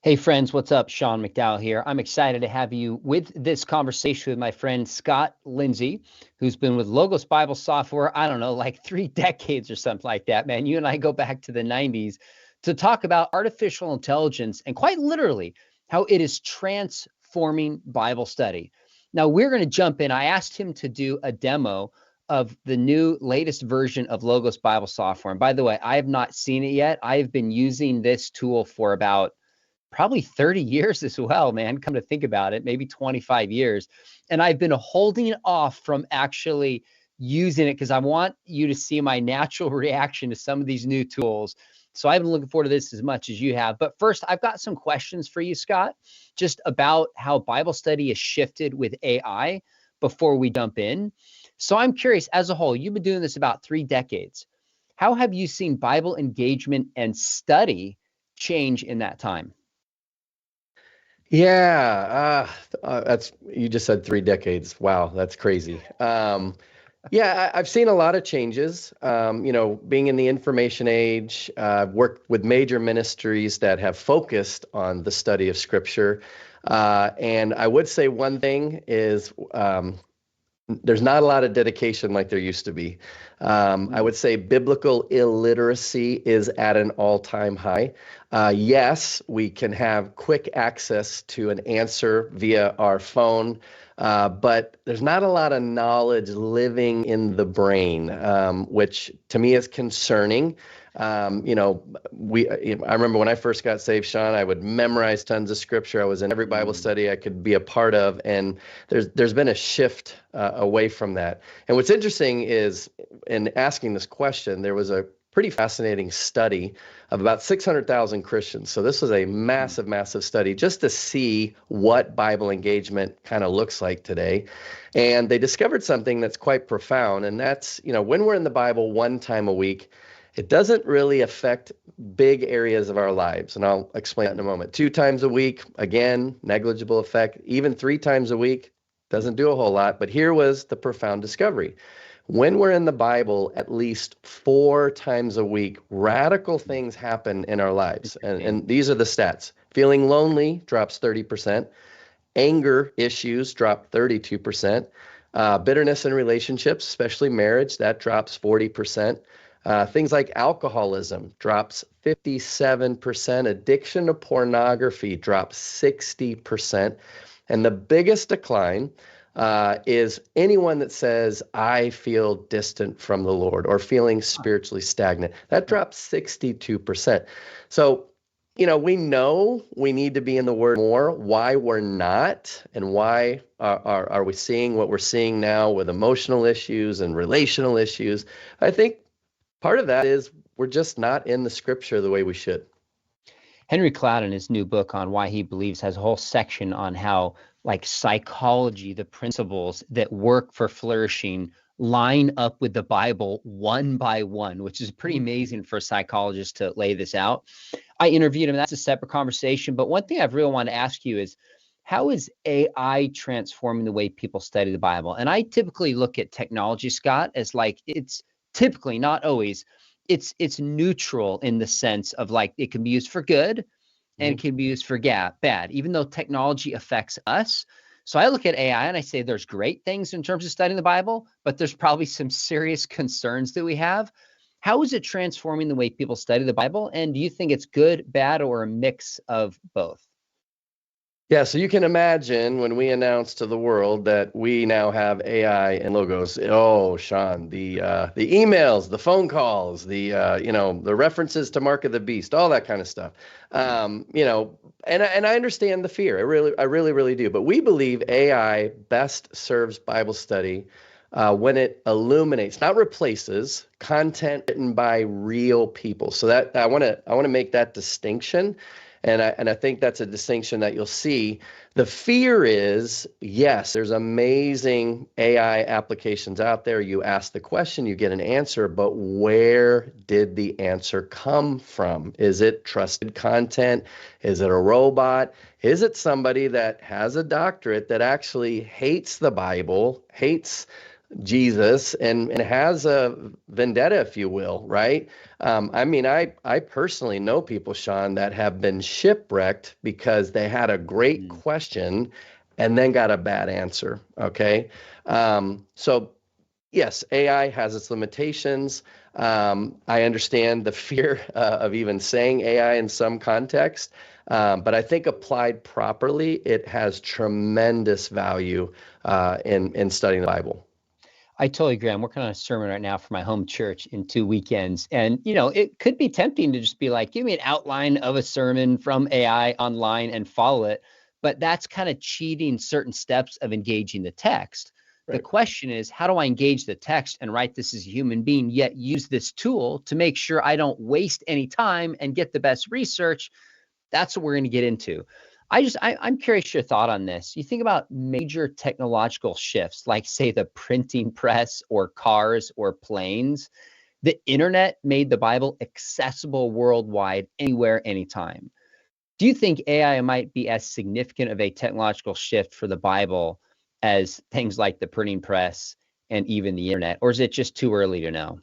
Hey friends, what's up? Sean McDowell here. I'm excited to have you with this conversation with my friend Scott Lindsay, who's been with Logos Bible Software, I don't know, like 3 decades or something like that, man. You and I go back to the 90s to talk about artificial intelligence and quite literally how it is transforming Bible study. Now, we're going to jump in. I asked him to do a demo of the new latest version of Logos Bible Software. And by the way, I have not seen it yet. I've been using this tool for about probably 30 years as well, man. Come to think about it, maybe 25 years. And I've been holding off from actually using it because I want you to see my natural reaction to some of these new tools. So I've been looking forward to this as much as you have. But first, I've got some questions for you, Scott, just about how Bible study has shifted with AI before we jump in. So I'm curious, as a whole, you've been doing this about 3 decades. How have you seen Bible engagement and study change in that time? Yeah, that's you just said 3 decades. Wow, that's crazy. Yeah, I've seen a lot of changes. Being in the information age, I've worked with major ministries that have focused on the study of Scripture. And I would say one thing is there's not a lot of dedication like there used to be. I would say biblical illiteracy is at an all-time high. Yes, we can have quick access to an answer via our phone, but there's not a lot of knowledge living in the brain, which to me is concerning. I remember when I first got saved, Sean, I would memorize tons of scripture. I was in every Bible study I could be a part of, and there's been a shift away from that. And what's interesting is, in asking this question, there was a pretty fascinating study of about 600,000 Christians. So this was a massive, massive study just to see what Bible engagement kind of looks like today. And they discovered something that's quite profound, and that's, when we're in the Bible one time a week, it doesn't really affect big areas of our lives. And I'll explain that in a moment. 2 times a week, again, negligible effect. Even 3 times a week, doesn't do a whole lot. But here was the profound discovery. When we're in the Bible at least 4 times a week, radical things happen in our lives. And these are the stats. Feeling lonely drops 30%. Anger issues drop 32%. Bitterness in relationships, especially marriage, that drops 40%. Things like alcoholism drops 57%. Addiction to pornography drops 60%. And the biggest decline is anyone that says, I feel distant from the Lord or feeling spiritually stagnant. That drops 62%. So, we know we need to be in the Word more. Why we're not, and why are we seeing what we're seeing now with emotional issues and relational issues? I think part of that is we're just not in the Scripture the way we should. Henry Cloud, in his new book on why he believes, has a whole section on how, like, psychology, the principles that work for flourishing line up with the Bible one by one, which is pretty amazing for a psychologist to lay this out. I interviewed him. That's a separate conversation. But one thing I've really want to ask you is, how is AI transforming the way people study the Bible? And I typically look at technology, Scott, as like it's typically, not always, it's neutral in the sense of, like, it can be used for good and it can be used for bad, even though technology affects us. So I look at AI and I say there's great things in terms of studying the Bible, but there's probably some serious concerns that we have. How is it transforming the way people study the Bible? And do you think it's good, bad, or a mix of both? Yeah, so you can imagine when we announced to the world that we now have AI and logos. Oh, Sean, the emails, the phone calls, the references to Mark of the Beast, all that kind of stuff. And I understand the fear. I really do. But we believe AI best serves Bible study when it illuminates, not replaces, content written by real people. So that I want to make that distinction. And I think that's a distinction that you'll see. The fear is, yes, there's amazing AI applications out there. You ask the question, you get an answer, but where did the answer come from? Is it trusted content? Is it a robot? Is it somebody that has a doctorate that actually hates the Bible, hates Jesus and has a vendetta, if you will, right? I mean, I personally know people, Sean, that have been shipwrecked because they had a great Mm. question and then got a bad answer. Okay. So yes, AI has its limitations. I understand the fear of even saying AI in some context, but I think applied properly, it has tremendous value in studying the Bible. I totally agree. I'm working on a sermon right now for my home church in 2 weekends. And, it could be tempting to just be like, give me an outline of a sermon from AI online and follow it. But that's kind of cheating certain steps of engaging the text. The Right. question is, how do I engage the text and write this as a human being, yet use this tool to make sure I don't waste any time and get the best research? That's what we're going to get into. I'm curious your thought on this. You think about major technological shifts, like say the printing press or cars or planes. The internet made the Bible accessible worldwide, anywhere, anytime. Do you think AI might be as significant of a technological shift for the Bible as things like the printing press and even the internet, or is it just too early to know?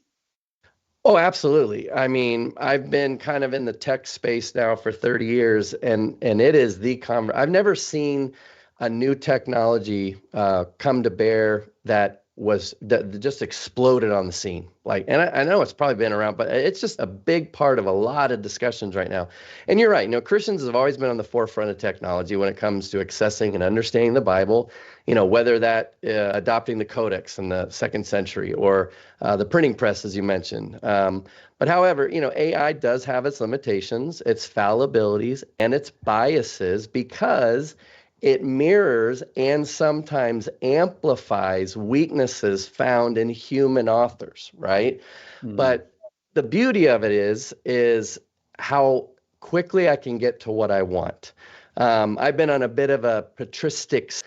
Oh, absolutely. I mean, I've been kind of in the tech space now for 30 years, and it is I've never seen a new technology come to bear that just exploded on the scene. Like, and I know it's probably been around, but it's just a big part of a lot of discussions right now. And you're right. Christians have always been on the forefront of technology when it comes to accessing and understanding the Bible. Whether that adopting the Codex in the second century or the printing press, as you mentioned. But however, AI does have its limitations, its fallibilities, and its biases because it mirrors and sometimes amplifies weaknesses found in human authors, right? Hmm. But the beauty of it is how quickly I can get to what I want. I've been on a bit of a patristics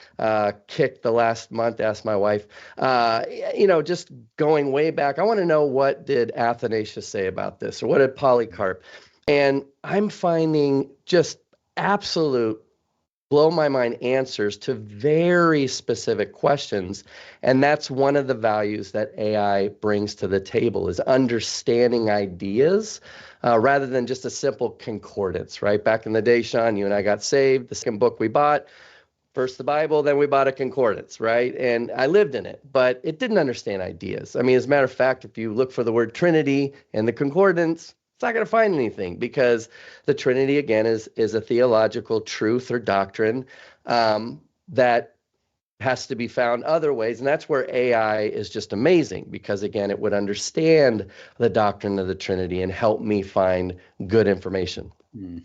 kick the last month. Asked my wife, just going way back. I want to know, what did Athanasius say about this, or what did Polycarp? And I'm finding just absolute blow my mind answers to very specific questions. And that's one of the values that AI brings to the table, is understanding ideas rather than just a simple concordance, right? Back in the day, Sean, you and I got saved. The second book we bought, first the Bible, then we bought a concordance, right? And I lived in it, but it didn't understand ideas. I mean, as a matter of fact, if you look for the word Trinity in the concordance, it's not going to find anything, because the Trinity, again, is a theological truth or doctrine that has to be found other ways. And that's where AI is just amazing, because, again, it would understand the doctrine of the Trinity and help me find good information. Hmm.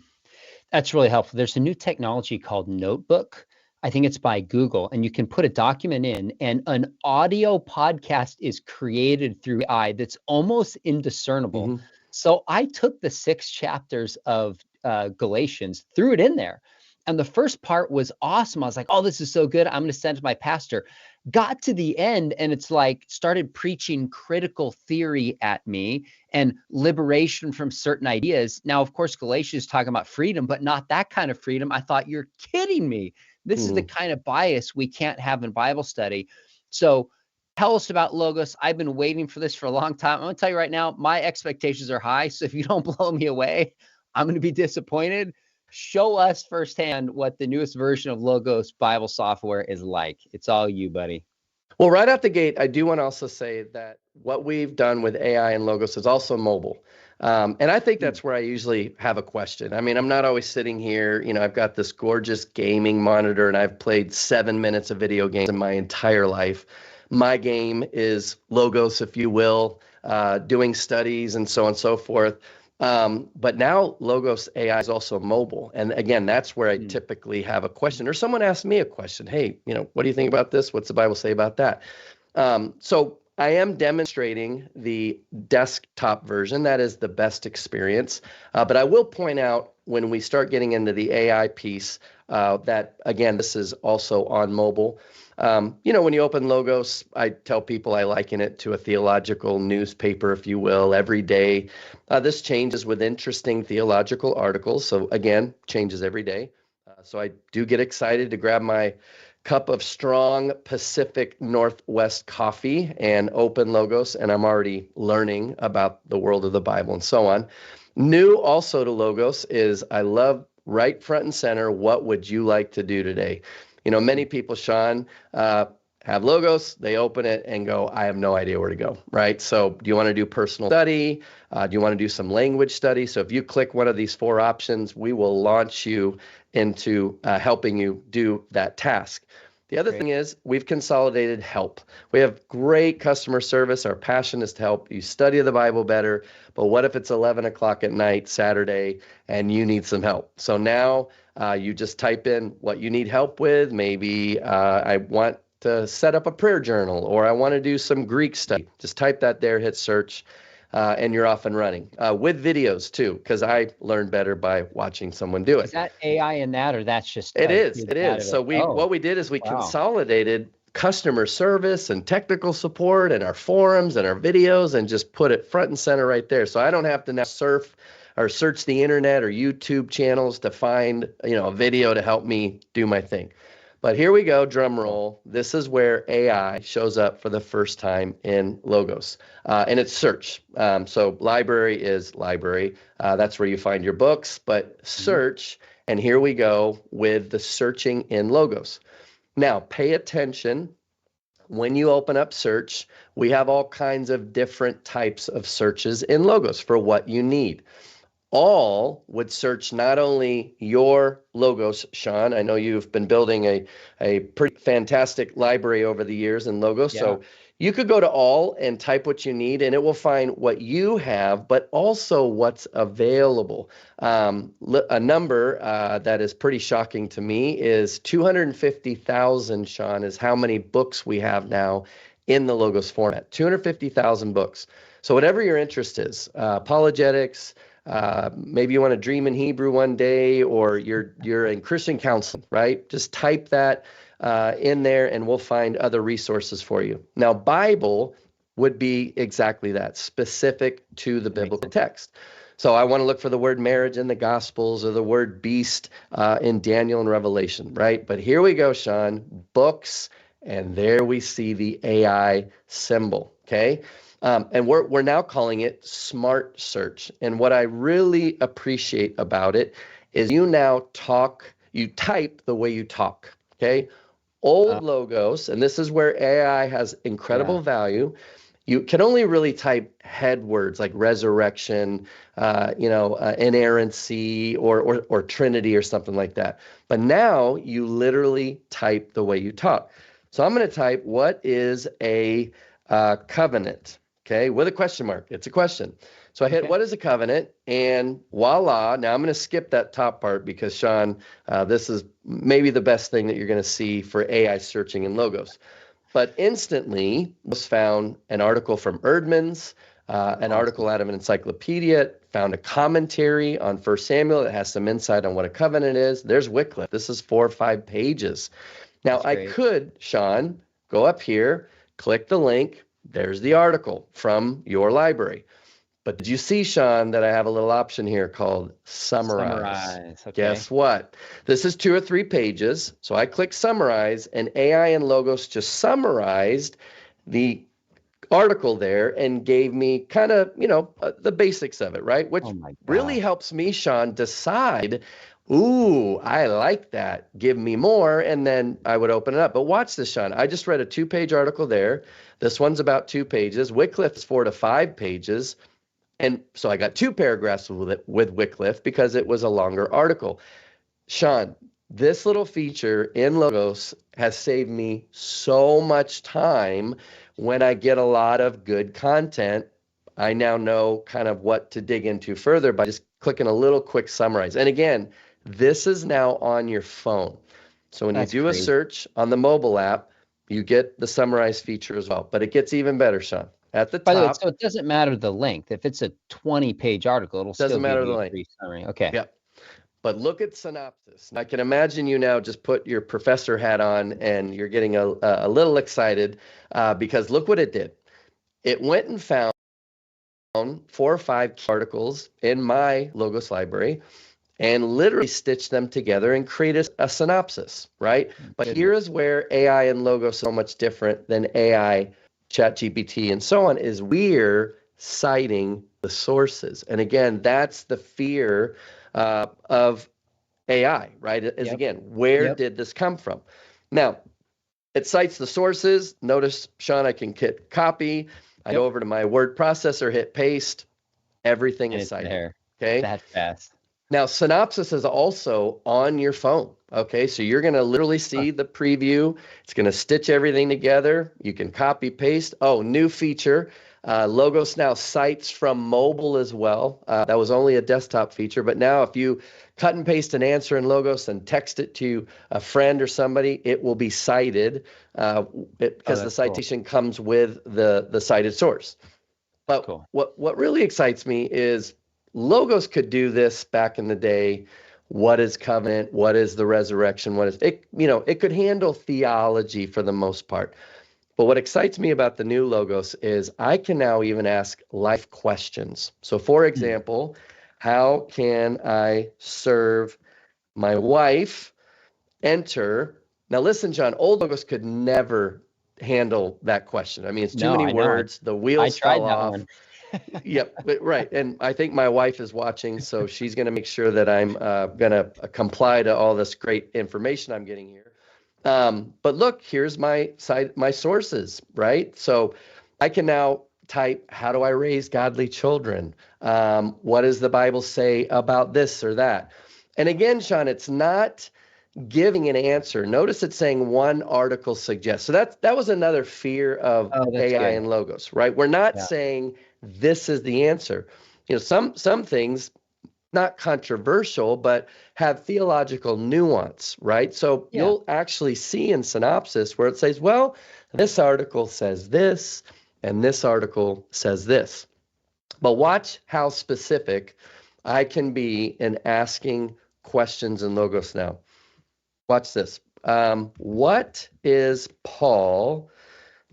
That's really helpful. There's a new technology called Notebook. I think it's by Google, and you can put a document in, and an audio podcast is created through AI that's almost indiscernible. Hmm. So I took the 6 chapters of Galatians, threw it in there. And the first part was awesome. I was like, oh, this is so good. I'm going to send it to my pastor. Got to the end, and it's like started preaching critical theory at me and liberation from certain ideas. Now, of course, Galatians is talking about freedom, but not that kind of freedom. I thought, you're kidding me. This is the Hmm. kind of bias we can't have in Bible study. So tell us about Logos. I've been waiting for this for a long time. I'm going to tell you right now, my expectations are high. So if you don't blow me away, I'm going to be disappointed. Show us firsthand what the newest version of Logos Bible software is like. It's all you, buddy. Well, right out the gate, I do want to also say that what we've done with AI and Logos is also mobile. And I think Hmm. that's where I usually have a question. I mean, I'm not always sitting here, I've got this gorgeous gaming monitor and I've played 7 minutes of video games in my entire life. My game is Logos, if you will, doing studies and so on and so forth. But now Logos AI is also mobile. And again, that's where I Hmm. typically have a question, or someone asks me a question. Hey, what do you think about this? What's the Bible say about that? So I am demonstrating the desktop version. That is the best experience. But I will point out, when we start getting into the AI piece, that again, this is also on mobile. When you open Logos, I tell people I liken it to a theological newspaper, if you will, every day. This changes with interesting theological articles. So again, changes every day. So I do get excited to grab my cup of strong Pacific Northwest coffee and open Logos, and I'm already learning about the world of the Bible and so on. New also to Logos is I love right front and center, what would you like to do today? Many people, Sean, have Logos, they open it and go, I have no idea where to go, right? So do you want to do personal study? Do you want to do some language study? So if you click one of these 4 options, we will launch you into helping you do that task. The other thing is we've consolidated help. We have great customer service. Our passion is to help you study the Bible better. But what if it's 11 o'clock at night, Saturday, and you need some help? So now you just type in what you need help with. Maybe I want to set up a prayer journal, or I want to do some Greek study. Just type that there, hit search. And you're off and running with videos too, because I learn better by watching someone do it. Is that AI in that, or that's just it is. So what we did is we consolidated customer service and technical support and our forums and our videos and just put it front and center right there. So I don't have to now surf or search the internet or YouTube channels to find a video to help me do my thing. But here we go, drum roll. This is where AI shows up for the first time in Logos. And it's search. So library is library. That's where you find your books, but search. And here we go with the searching in Logos. Now, pay attention. When you open up search, we have all kinds of different types of searches in Logos for what you need. All would search not only your Logos, Sean. I know you've been building a pretty fantastic library over the years in Logos. Yeah. So you could go to all and type what you need, and it will find what you have, but also what's available. A number that is pretty shocking to me is 250,000, Sean, is how many books we have now in the Logos format. 250,000 books. So whatever your interest is, apologetics, maybe you want to dream in Hebrew one day, or you're in Christian counseling, right? Just type that in there and we'll find other resources for you. Now, Bible would be exactly that, specific to the biblical text. So I want to look for the word marriage in the Gospels or the word beast in Daniel and Revelation, right? But here we go, Sean, books, and there we see the AI symbol, okay? And we're now calling it Smart Search. And what I really appreciate about it is you type the way you talk, okay? Old Logos, and this is where AI has incredible value. You can only really type head words like resurrection, inerrancy, or Trinity or something like that. But now you literally type the way you talk. So I'm going to type, what is a covenant? Okay, with a question mark. It's a question. So I hit, what is a covenant? And voila. Now I'm going to skip that top part because, Sean, this is maybe the best thing that you're going to see for AI searching in Logos. But instantly, I found an article from Erdman's, an article out of an encyclopedia, found a commentary on 1 Samuel that has some insight on what a covenant is. There's Wycliffe. This is 4 or 5 pages. Now, I could, Sean, go up here, click the link. There's the article from your library. But did you see, Sean, that I have a little option here called Summarize? Okay. Guess what? This is 2 or 3 pages. So I click Summarize, and AI and Logos just summarized the article there and gave me kind of, the basics of it, right? Which really helps me, Sean, decide, ooh, I like that. Give me more. And then I would open it up. But watch this, Sean. I just read a 2-page article there. This one's about 2 pages. Wycliffe is 4 to 5 pages. And so I got 2 paragraphs with Wycliffe because it was a longer article. Sean, this little feature in Logos has saved me so much time when I get a lot of good content. I now know kind of what to dig into further by just clicking a little quick summarize. And again, this is now on your phone. So when you do a search on the mobile app, you get the summarize feature as well. But it gets even better, Sean. At the top. By the way, so it doesn't matter the length. If it's a 20-page article, it'll still give you a brief summary. Okay. Yeah. But look at synopsis. I can imagine you now just put your professor hat on and you're getting a little excited because look what it did. It went and found 4 or 5 articles in my Logos library, and literally stitch them together and create a synopsis, right? But here is where AI and Logos are so much different than AI, ChatGPT, and so on, is we're citing the sources. And again, that's the fear of AI, right? Is again, where did this come from? Now, it cites the sources. Notice, Sean, I can hit copy. I go over to my word processor, hit paste. Everything is cited. There. Okay. That's fast. Now, Synopsis is also on your phone. Okay. So you're going to literally see the preview. It's going to stitch everything together. You can copy, paste. Oh, new feature. Logos now cites from mobile as well. That was only a desktop feature. But now if you cut and paste an answer in Logos and text it to a friend or somebody, it will be cited because the citation comes with the cited source. But what really excites me is Logos could do this back in the day. What is covenant? What is the resurrection? What is it? It could handle theology for the most part. But what excites me about the new Logos is I can now even ask life questions. So for example, how can I serve my wife? Enter. Now listen, John, old Logos could never handle that question. I mean, it's too many words. The wheels fell off. Yep, right. And I think my wife is watching, so she's going to make sure that I'm going to comply to all this great information I'm getting here. But look, here's my sources, right? So I can now type, how do I raise godly children? What does the Bible say about this or that? And again, Sean, it's not giving an answer. Notice it's saying one article suggests. So that was another fear of AI and Logos, right? We're not saying this is the answer. Some things not controversial, but have theological nuance, right? So you'll actually see in synopsis where it says, well, this article says this, and this article says this. But watch how specific I can be in asking questions in Logos now. Watch this. What is Paul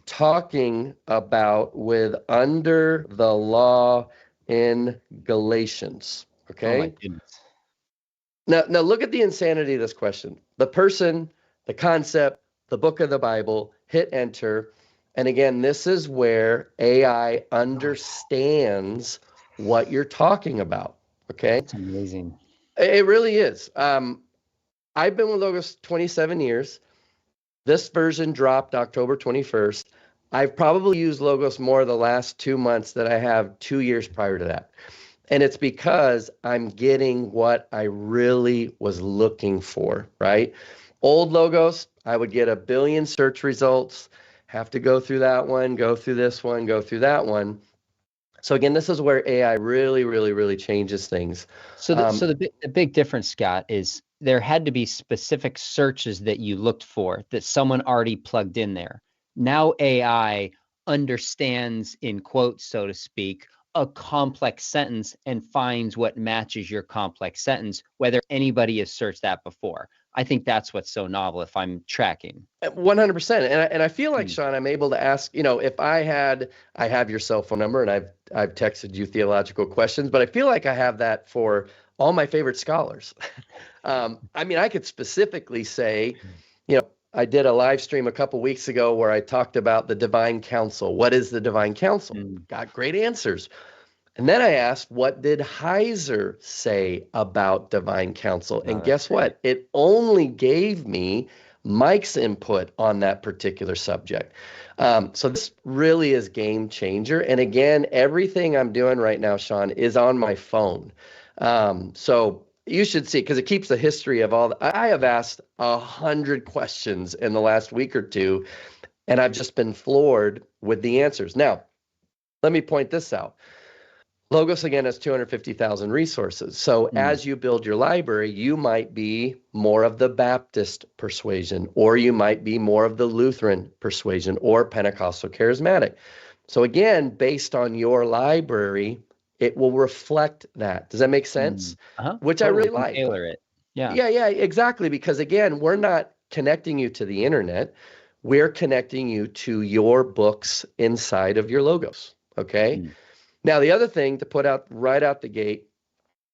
talking about with under the law in Galatians? Okay. Oh my goodness. Now look at the insanity of this question. The person, the concept, the book of the Bible, hit enter. And again, this is where AI understands what you're talking about. Okay. That's amazing. It really is. I've been with Logos 27 years. This version dropped October 21st. I've probably used Logos more the last 2 months than I have 2 years prior to that. And it's because I'm getting what I really was looking for, right? Old Logos, I would get a billion search results, have to go through that one, go through this one, go through that one. So again, this is where AI really, really, really changes things. So the big difference, Scott, is there had to be specific searches that you looked for that someone already plugged in there. Now AI understands, in quotes, so to speak, a complex sentence and finds what matches your complex sentence, whether anybody has searched that before. I think that's what's so novel, if I'm tracking. 100%. And I feel like, Sean, I'm able to ask, if I have your cell phone number and I've texted you theological questions, but I feel like I have that for all my favorite scholars. I mean, I could specifically say, I did a live stream a couple weeks ago where I talked about the divine counsel. What is the divine counsel? Got great answers. And then I asked, what did Heiser say about divine counsel? And guess what? It only gave me Mike's input on that particular subject. So this really is game changer. And again, everything I'm doing right now, Sean, is on my phone. So you should see, because it keeps the history of all. I have asked 100 questions in the last week or two, and I've just been floored with the answers. Now, let me point this out. Logos, again, has 250,000 resources. So as you build your library, you might be more of the Baptist persuasion, or you might be more of the Lutheran persuasion, or Pentecostal charismatic. So again, based on your library, it will reflect that. Does that make sense? Which totally. I really like. Tailor it. Yeah, exactly. Because again, we're not connecting you to the internet. We're connecting you to your books inside of your Logos. Okay. Now, the other thing to put out right out the gate,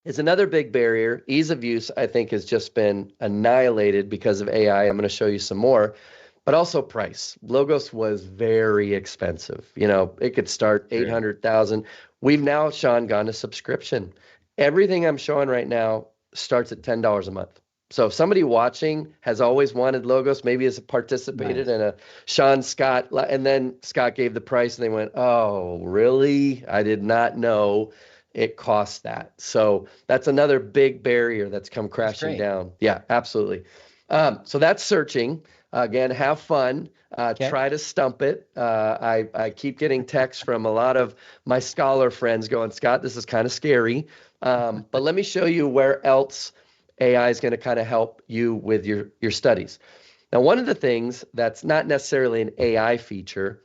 is another big barrier. Ease of use, I think, has just been annihilated because of AI. I'm going to show you some more, but also price. Logos was very expensive. It could start True. 800,000. We've now, Sean, gone to subscription. Everything I'm showing right now starts at $10 a month. So if somebody watching has always wanted logos, maybe has participated Nice. in a Sean Scott, and then Scott gave the price and they went, oh, really? I did not know it costs that. So that's another big barrier that's come That's crashing great. down. Yeah, absolutely. So that's searching. Again, have fun. Okay. Try to stump it. I keep getting texts from a lot of my scholar friends going, Scott, this is kind of scary. But let me show you where else AI is going to kind of help you with your studies. Now, one of the things that's not necessarily an AI feature,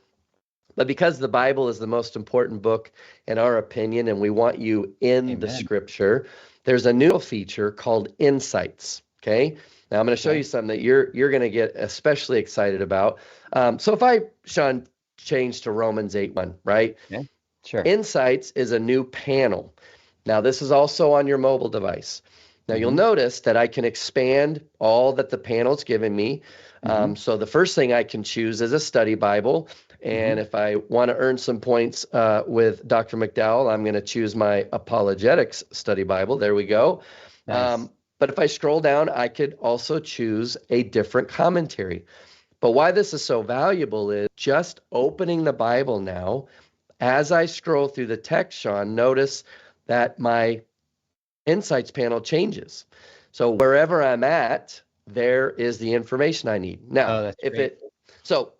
but because the Bible is the most important book in our opinion, and we want you in the Amen. scripture, there's a new feature called insights. Okay. Now I'm going to show you Okay. something that you're going to get especially excited about. So if I, Sean, change to Romans 8:1, right? Okay. Sure. Insights is a new panel. Now, this is also on your mobile device. Now, you'll Mm-hmm. notice that I can expand all that the panel's given me. Mm-hmm. So the first thing I can choose is a study Bible. Mm-hmm. And if I want to earn some points with Dr. McDowell, I'm going to choose my apologetics study Bible. There we go. Nice. But if I scroll down, I could also choose a different commentary. But why this is so valuable is just opening the Bible now. As I scroll through the text, Sean, notice that my insights panel changes. So wherever I'm at, there is the information I need. Now, Oh, that's if great. it, so,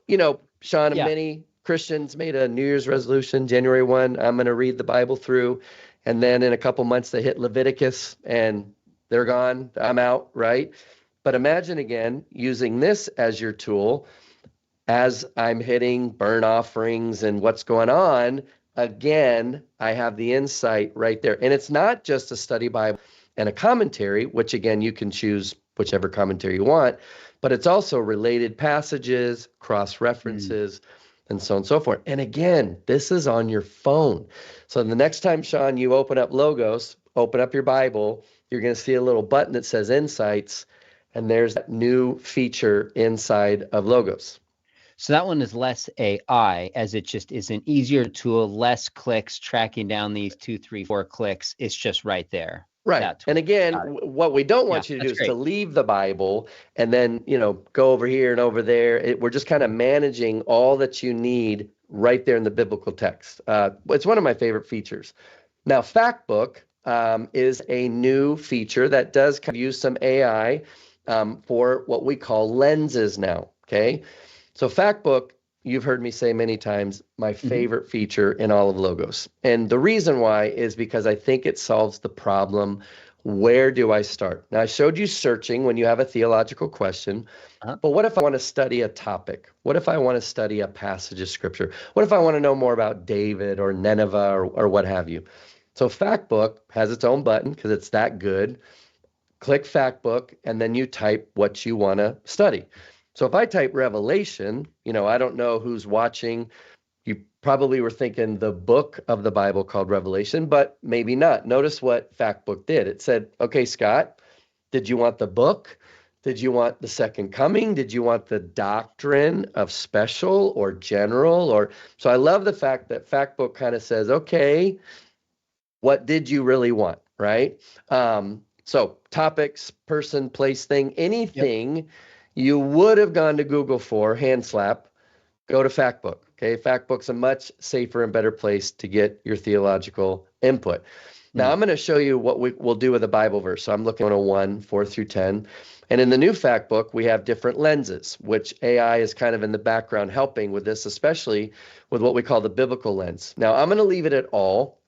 Sean, Yeah. many Christians made a New Year's resolution, January 1, I'm going to read the Bible through. And then in a couple months, they hit Leviticus and they're gone. I'm out, right? But imagine again using this as your tool as I'm hitting burnt offerings and what's going on, again, I have the insight right there. And it's not just a study Bible and a commentary, which again, you can choose whichever commentary you want, but it's also related passages, cross Mm. references, and so on and so forth. And again, this is on your phone. So the next time, Sean, you open up Logos, open up your Bible, you're going to see a little button that says Insights, and there's that new feature inside of Logos. So that one is less AI, as it just is an easier tool, less clicks, tracking down these 2, 3, 4 clicks. It's just right there. Right. That And tool. again, Got it. what we don't Yeah, want you to do that's is to great. leave the Bible and then, go over here and over there. We're just kind of managing all that you need right there in the biblical text. It's one of my favorite features. Now, Factbook is a new feature that does kind of use some AI for what we call lenses now. Okay. So Factbook, you've heard me say many times, my Hmm. favorite feature in all of Logos. And the reason why is because I think it solves the problem. Where do I start? Now, I showed you searching when you have a theological question, Uh-huh. but what if I want to study a topic? What if I want to study a passage of scripture? What if I want to know more about David or Nineveh or what have you? So Factbook has its own button because it's that good. Click Factbook, and then you type what you want to study. So if I type Revelation, I don't know who's watching. You probably were thinking the book of the Bible called Revelation, but maybe not. Notice what Factbook did. It said, okay, Scott, did you want the book? Did you want the second coming? Did you want the doctrine of special or general? Or so I love the fact that Factbook kind of says, okay, what did you really want, right? So topics, person, place, thing, Yep. anything you would have gone to Google for, hand slap, go to Factbook. Okay, Factbook's a much safer and better place to get your theological input. Now, Mm. I'm going to show you what we'll do with a Bible verse. So I'm looking at 1, 4 through 10. And in the new Factbook, we have different lenses, which AI is kind of in the background helping with this, especially with what we call the biblical lens. Now, I'm going to leave it at all,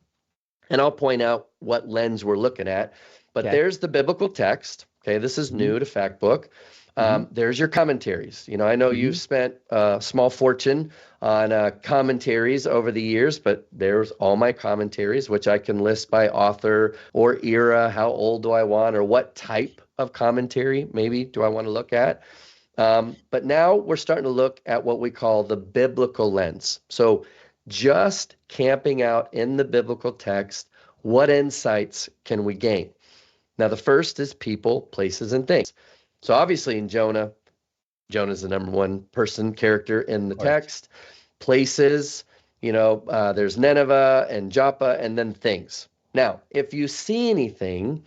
and I'll point out what lens we're looking at. But Okay. there's the biblical text. Okay, this is Hmm. new to Factbook. Hmm. There's your commentaries. I know you've Hmm. spent a small fortune on commentaries over the years, but there's all my commentaries, which I can list by author or era. How old do I want, or what type of commentary maybe do I want to look at? But now we're starting to look at what we call the biblical lens. So just camping out in the biblical text, What insights can we gain? Now, the first is people, places, and things. So obviously in Jonah's the number one person character in the Of course. text. Places, there's Nineveh and Joppa, and then things. Now, if you see anything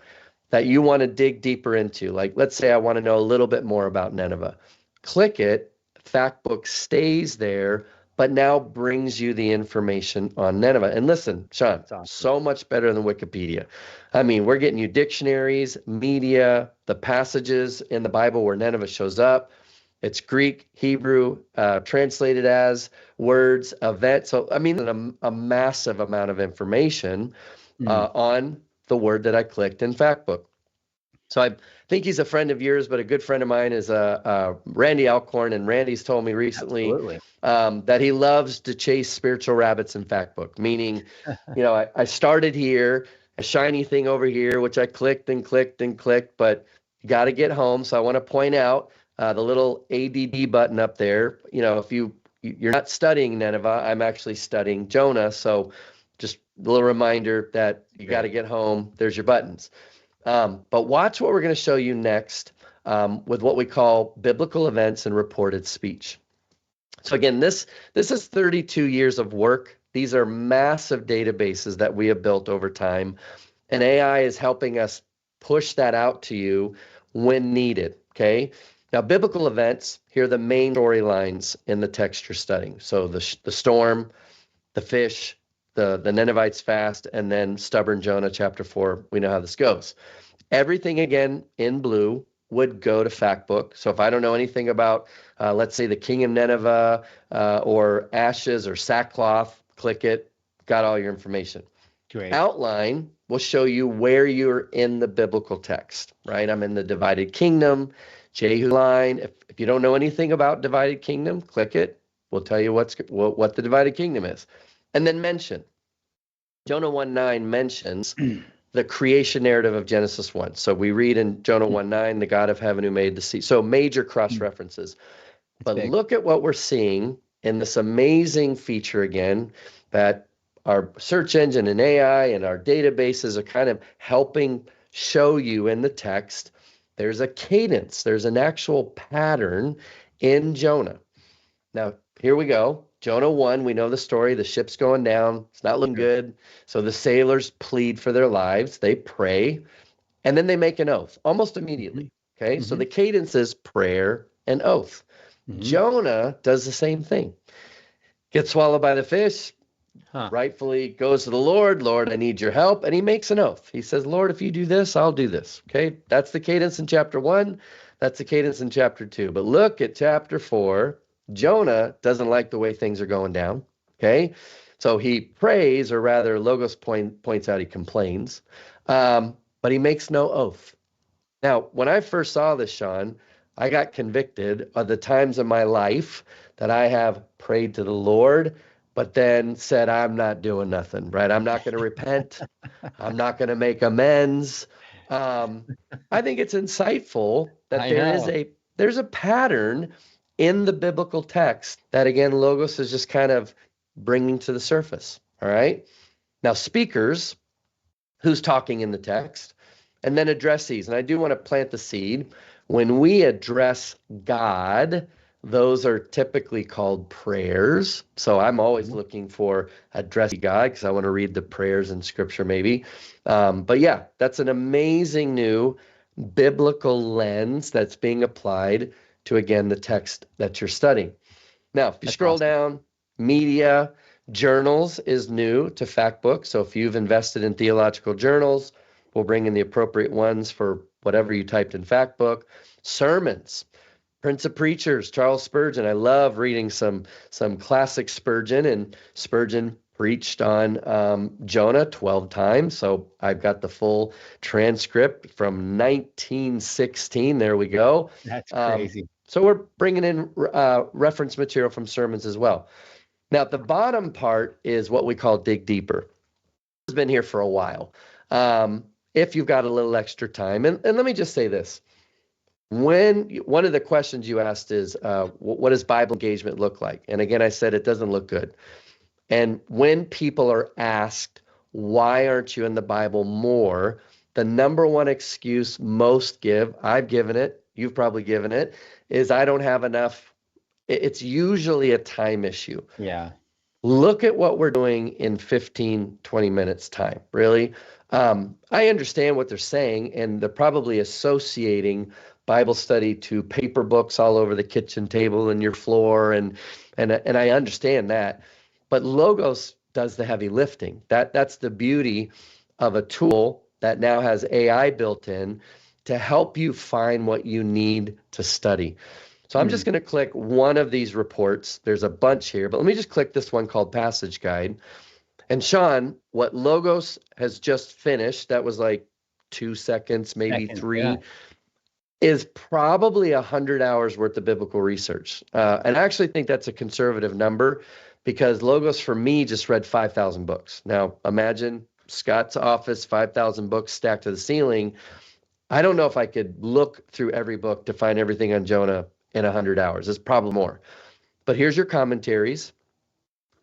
that you want to dig deeper into, like let's say I want to know a little bit more about Nineveh, click it. Factbook stays there, but now brings you the information on Nineveh. And listen, Sean, That's awesome. so much better than Wikipedia. I mean, we're getting you dictionaries, media, the passages in the Bible where Nineveh shows up. It's Greek, Hebrew, translated as words, event. So, I mean, a massive amount of information on the word that I clicked in Factbook. So I think he's a friend of yours, but a good friend of mine is Randy Alcorn, and Randy's told me recently Absolutely. that he loves to chase spiritual rabbits in Factbook, meaning, I started here, a shiny thing over here, which I clicked and clicked and clicked, but you got to get home. So I want to point out the little ADD button up there. If you're not studying Nineveh, I'm actually studying Jonah. So just a little reminder that you got to get home. There's your buttons. But watch what we're going to show you next with what we call biblical events and reported speech. So again, this is 32 years of work. These are massive databases that we have built over time, and AI is helping us push that out to you when needed, okay? Now, biblical events, here are the main storylines in the text you're studying. So the storm, the fish, the Ninevites fast, and then stubborn Jonah, chapter 4. We know how this goes. Everything, again, in blue would go to Factbook. So if I don't know anything about, let's say, the king of Nineveh or ashes or sackcloth, click it, got all your information. Great. Outline will show you where you're in the biblical text, right? I'm in the divided kingdom, Jehu line. If you don't know anything about divided kingdom, click it. We'll tell you what the divided kingdom is. And then mention. Jonah 1:9 mentions the creation narrative of Genesis 1. So we read in Jonah 1:9, the God of heaven who made the sea. So major cross references. But big. look at what we're seeing in this amazing feature again that our search engine and AI and our databases are kind of helping show you in the text. There's a cadence, there's an actual pattern in Jonah. Now, here we go. Jonah 1, we know the story. The ship's going down. It's not looking good. So the sailors plead for their lives. They pray, and then they make an oath almost immediately. Okay, so the cadence is prayer and oath. Jonah does the same thing. Gets swallowed by the fish, rightfully goes to the Lord. Lord, I need your help. And he makes an oath. He says, Lord, if you do this, I'll do this. Okay, that's the cadence in chapter 1. That's the cadence in chapter 2. But look at chapter 4. Jonah doesn't like the way things are going down. Okay, so he prays, or rather, Logos points out he complains, but he makes no oath. Now, when I first saw this, Sean, I got convicted of the times in my life that I have prayed to the Lord, but then said, I'm not doing nothing, right? I'm not going to repent. I'm not going to make amends. I think it's insightful that there's a pattern in the biblical text that, again, Logos is just kind of bringing to the surface, all right? Now, speakers, who's talking in the text, and then addressees. And I do want to plant the seed. When we address God, those are typically called prayers. So I'm always looking for addressing God because I want to read the prayers in Scripture maybe. But yeah, that's an amazing new biblical lens that's being applied to, again, the text that you're studying. Now, if you scroll down, media, journals is new to Factbook. So if you've invested in theological journals, we'll bring in the appropriate ones for whatever you typed in Factbook. Sermons, Prince of Preachers, Charles Spurgeon. I love reading some classic Spurgeon, and Spurgeon preached on Jonah 12 times. So I've got the full transcript from 1916. There we go. That's crazy. So we're bringing in reference material from sermons as well. Now, the bottom part is what we call dig deeper. It's been here for a while. If you've got a little extra time. And let me just say this. One of the questions you asked is, what does Bible engagement look like? And again, I said it doesn't look good. And when people are asked, why aren't you in the Bible more? The number one excuse most give, I've given it, you've probably given it, is I don't have enough. It's usually a time issue. Yeah. Look at what we're doing in 15, 20 minutes time, really. I understand what they're saying, and they're probably associating Bible study to paper books all over the kitchen table and your floor, and I understand that. But Logos does the heavy lifting. That's the beauty of a tool that now has AI built in to help you find what you need to study. So I'm just going to click one of these reports. There's a bunch here, but let me just click this one called Passage Guide. And Sean, what Logos has just finished, that was like 2 seconds, maybe three, yeah. is probably 100 hours worth of biblical research. And I actually think that's a conservative number because Logos for me just read 5,000 books. Now imagine Scott's office, 5,000 books stacked to the ceiling. I don't know if I could look through every book to find everything on Jonah in 100 hours. It's probably more. But here's your commentaries,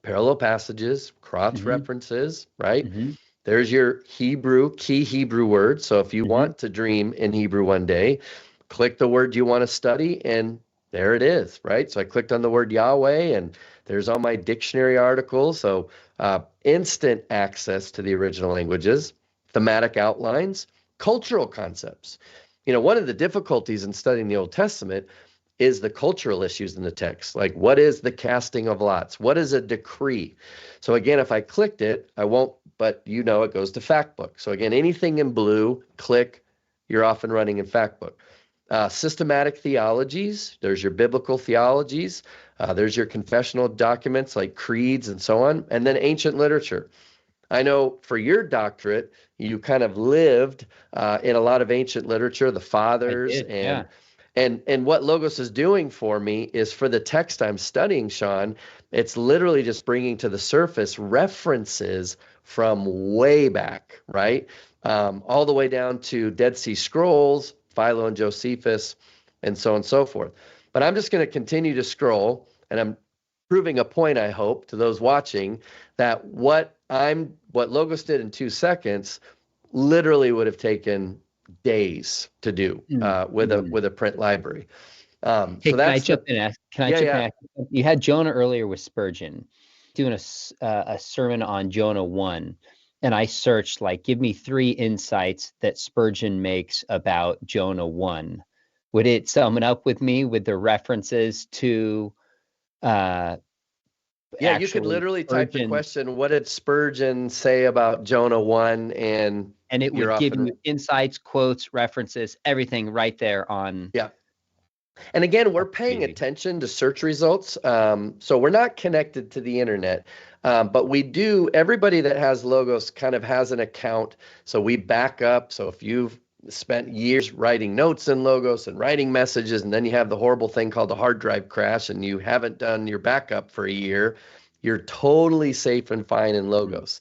parallel passages, cross references, right? There's your key Hebrew word. So if you want to dream in Hebrew one day, click the word you want to study, and there it is, right? So I clicked on the word Yahweh, and there's all my dictionary articles. So instant access to the original languages, thematic outlines, cultural concepts. One of the difficulties in studying the Old Testament is the cultural issues in the text. Like, what is the casting of lots? What is a decree? So again, if I clicked it, I won't, but it goes to Factbook. So again, anything in blue, click, you're off and running in Factbook. Systematic theologies, there's your biblical theologies, there's your confessional documents like creeds and so on, and then ancient literature. I know for your doctorate, you kind of lived in a lot of ancient literature, the fathers, and what Logos is doing for me is for the text I'm studying, Sean, it's literally just bringing to the surface references from way back, right? All the way down to Dead Sea Scrolls, Philo and Josephus, and so on and so forth. But I'm just going to continue to scroll, and I'm proving a point, I hope, to those watching that what Logos did in 2 seconds literally would have taken days to do with a print library. Hey, so can I that's jump in? Can I jump in? You had Jonah earlier with Spurgeon doing a sermon on Jonah 1, and I searched give me 3 insights that Spurgeon makes about Jonah 1. Would it sum it up with me with the references to you could literally type the question, what did Spurgeon say about Jonah 1? And it would give you insights, quotes, references, everything right there on. Yeah. And again, we're paying attention to search results. So we're not connected to the internet, but we do, everybody that has Logos kind of has an account. So we back up. So if you've spent years writing notes in Logos and writing messages, and then you have the horrible thing called a hard drive crash and you haven't done your backup for a year, you're totally safe and fine in Logos.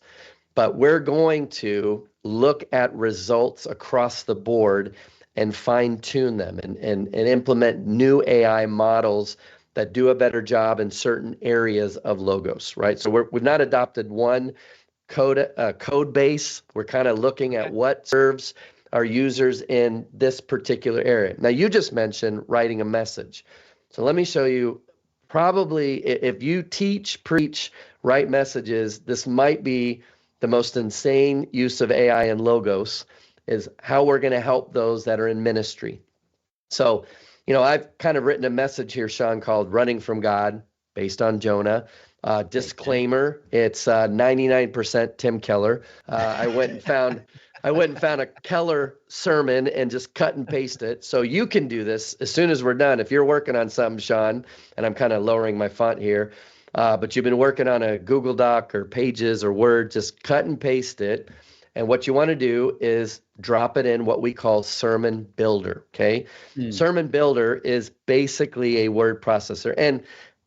But we're going to look at results across the board and fine tune them and implement new AI models that do a better job in certain areas of Logos, right? So we've not adopted one code base. We're kind of looking at what serves our users in this particular area. Now, you just mentioned writing a message. So let me show you, probably if you teach, preach, write messages, this might be the most insane use of AI and Logos, is how we're going to help those that are in ministry. So, I've kind of written a message here, Sean, called Running from God, based on Jonah. Disclaimer, it's 99% Tim Keller. I went and found a Keller sermon and just cut and paste it. So you can do this as soon as we're done. If you're working on something, Sean, and I'm kind of lowering my font here, but you've been working on a Google Doc or Pages or Word, just cut and paste it. And what you want to do is drop it in what we call Sermon Builder, okay? Sermon Builder is basically a word processor. And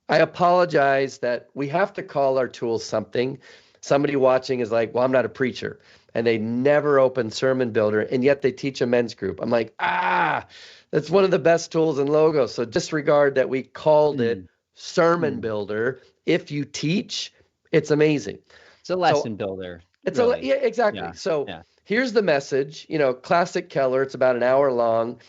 I apologize that we have to call our tools something. Somebody watching is like, well, I'm not a preacher. And they never open Sermon Builder, and yet they teach a men's group. I'm like, that's one of the best tools in Logos. So disregard that we called it Sermon Builder. If you teach, it's amazing. It's a lesson builder. really. Yeah, exactly. Yeah. So Yeah. here's the message, classic Keller. It's about an hour long.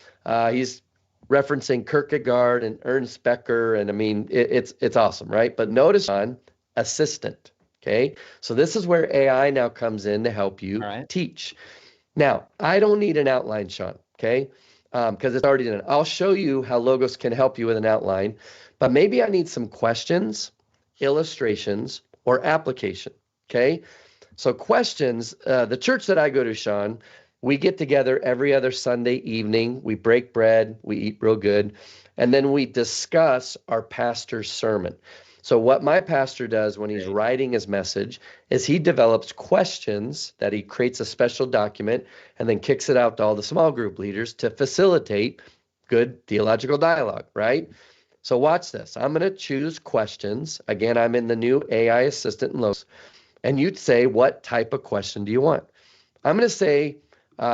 He's referencing Kierkegaard and Ernst Becker, and I mean, it's awesome, right? But notice on assistant. Okay. So this is where AI now comes in to help you All right. teach. Now, I don't need an outline, Sean, okay? Because it's already done. I'll show you how Logos can help you with an outline, but maybe I need some questions, illustrations, or application, okay? So questions, the church that I go to, Sean, we get together every other Sunday evening. We break bread, we eat real good, and then we discuss our pastor's sermon. So what my pastor does when he's Great. writing his message is he develops questions that he creates a special document and then kicks it out to all the small group leaders to facilitate good theological dialogue, right? So watch this. I'm going to choose questions. Again, I'm in the new AI assistant in Logos. And you'd say, what type of question do you want? I'm going to say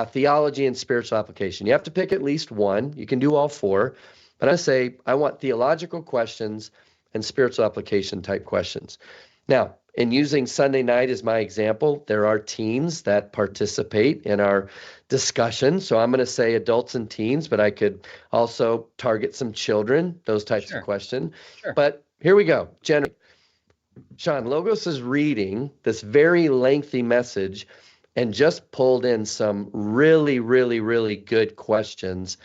theology and spiritual application. You have to pick at least one. You can do all four. But I say, I want theological questions and spiritual application type questions. Now, in using Sunday night as my example, there are teens that participate in our discussion. So I'm going to say adults and teens, but I could also target some children, those types of Sure. questions. Sure. But here we go. Sean, Logos is reading this very lengthy message and just pulled in some really, really, really good questions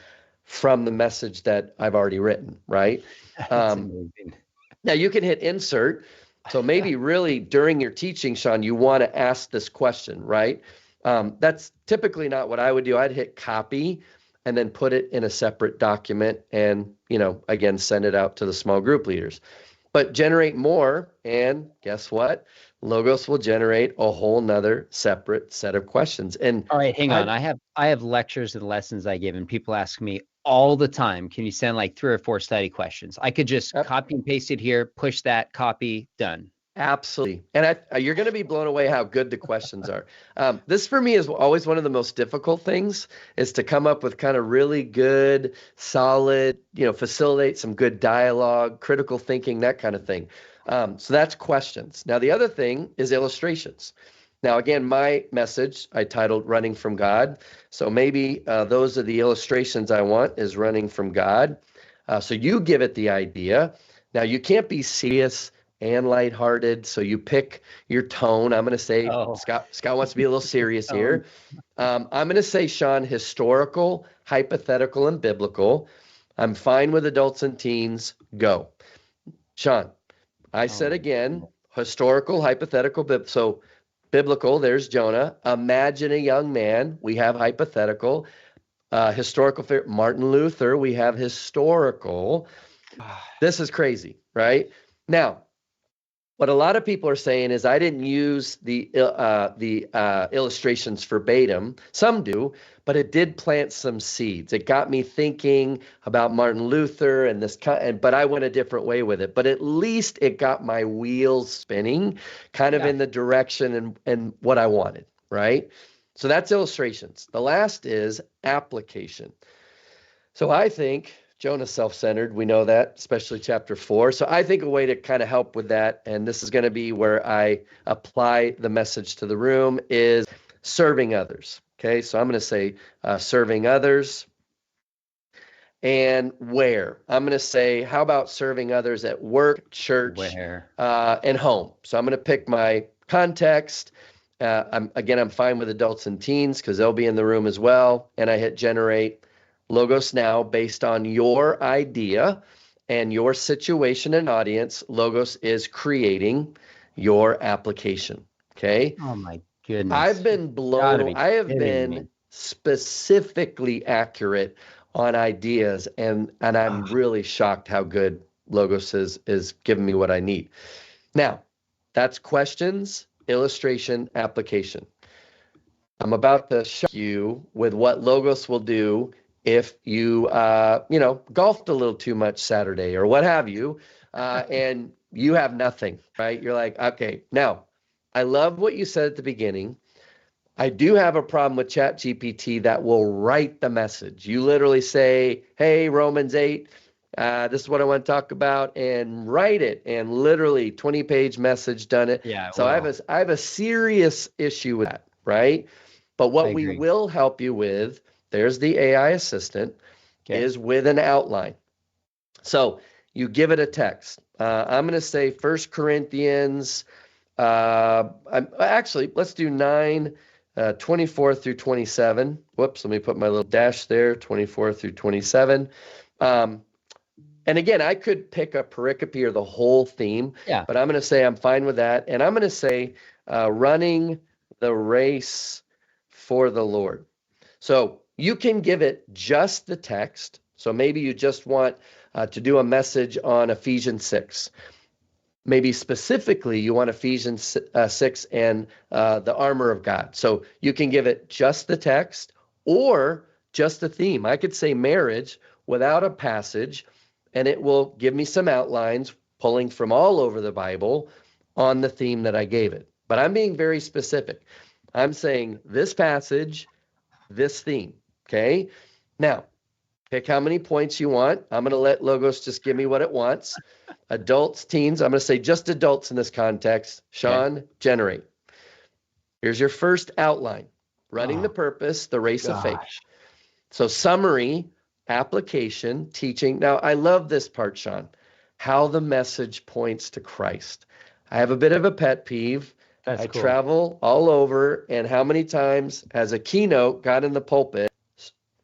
from the message that I've already written, right? That's Um, amazing. Now you can hit insert. So maybe really during your teaching, Sean, you want to ask this question, right? That's typically not what I would do. I'd hit copy and then put it in a separate document and, again, send it out to the small group leaders. But generate more, and guess what? Logos will generate a whole nother separate set of questions. And All right, hang on. I I have lectures and lessons I give, and people ask me all the time, can you send like 3 or 4 study questions? I could just copy and paste it here, push that, copy, done. Absolutely. And you're going to be blown away how good the questions are. This for me is always one of the most difficult things is to come up with kind of really good, solid, facilitate some good dialogue, critical thinking, that kind of thing. So that's questions. Now, the other thing is illustrations. Now, again, my message I titled Running from God. So maybe those are the illustrations I want is running from God. So you give it the idea. Now, you can't be serious and lighthearted. So you pick your tone. I'm going to say Oh, Scott wants to be a little serious um, here. I'm going to say, Sean, historical, hypothetical, and biblical. I'm fine with adults and teens. Go. Sean, I oh said my again, goodness. historical, hypothetical, so biblical, there's Jonah. Imagine a young man. We have hypothetical. Historical, Martin Luther. We have historical. This is crazy, right? Now, what a lot of people are saying is I didn't use the illustrations verbatim. Some do, but it did plant some seeds. It got me thinking about Martin Luther and this, but I went a different way with it. But at least it got my wheels spinning, kind of Yeah. in the direction and what I wanted, right? So that's illustrations. The last is application. So I think Jonah's self-centered. We know that, especially chapter 4. So I think a way to kind of help with that, and this is going to be where I apply the message to the room, is serving others. Okay, so I'm going to say serving others. And where? I'm going to say, how about serving others at work, church, Where? and home? So I'm going to pick my context. I'm fine with adults and teens because they'll be in the room as well. And I hit generate Logos now based on your idea and your situation and audience. Logos is creating your application. Okay. Oh my I've goodness. You been gotta blown. be I have kidding been me. specifically accurate on ideas, and I'm Ah, really shocked how good Logos is giving me what I need. Now, that's questions, illustration, application. I'm about to shock you with what Logos will do if you, golfed a little too much Saturday or what have you, and you have nothing, right? You're like, okay, now, I love what you said at the beginning. I do have a problem with ChatGPT that will write the message. You literally say, hey, Romans 8, This is what I want to talk about, and write it, and literally 20-page message, done it. Yeah, So I have a serious issue with that, right? But I what we agree. will help you with, there's the AI assistant, Okay. is with an outline. So you give it a text. I'm going to say 1 Corinthians. Actually, let's do 9, 24 through 27. Whoops, let me put my little dash there, 24 through 27. And again, I could pick a pericope or the whole theme, Yeah. but I'm going to say I'm fine with that. And I'm going to say running the race for the Lord. So you can give it just the text. So maybe you just want to do a message on Ephesians 6. Maybe specifically you want Ephesians 6 and the armor of God. So you can give it just the text or just the theme. I could say marriage without a passage, and it will give me some outlines pulling from all over the Bible on the theme that I gave it. But I'm being very specific. I'm saying this passage, this theme. Okay. Now, pick how many points you want. I'm going to let Logos just give me what it wants. Adults, teens, I'm going to say just adults in this context. Okay. Sean, generate. Here's your first outline. Running the Oh purpose, the race of faith. gosh. So summary, application, teaching. Now, I love this part, Sean, how the message points to Christ. I have a bit of a pet peeve. That's I cool. travel all over, and how many times as a keynote got in the pulpit,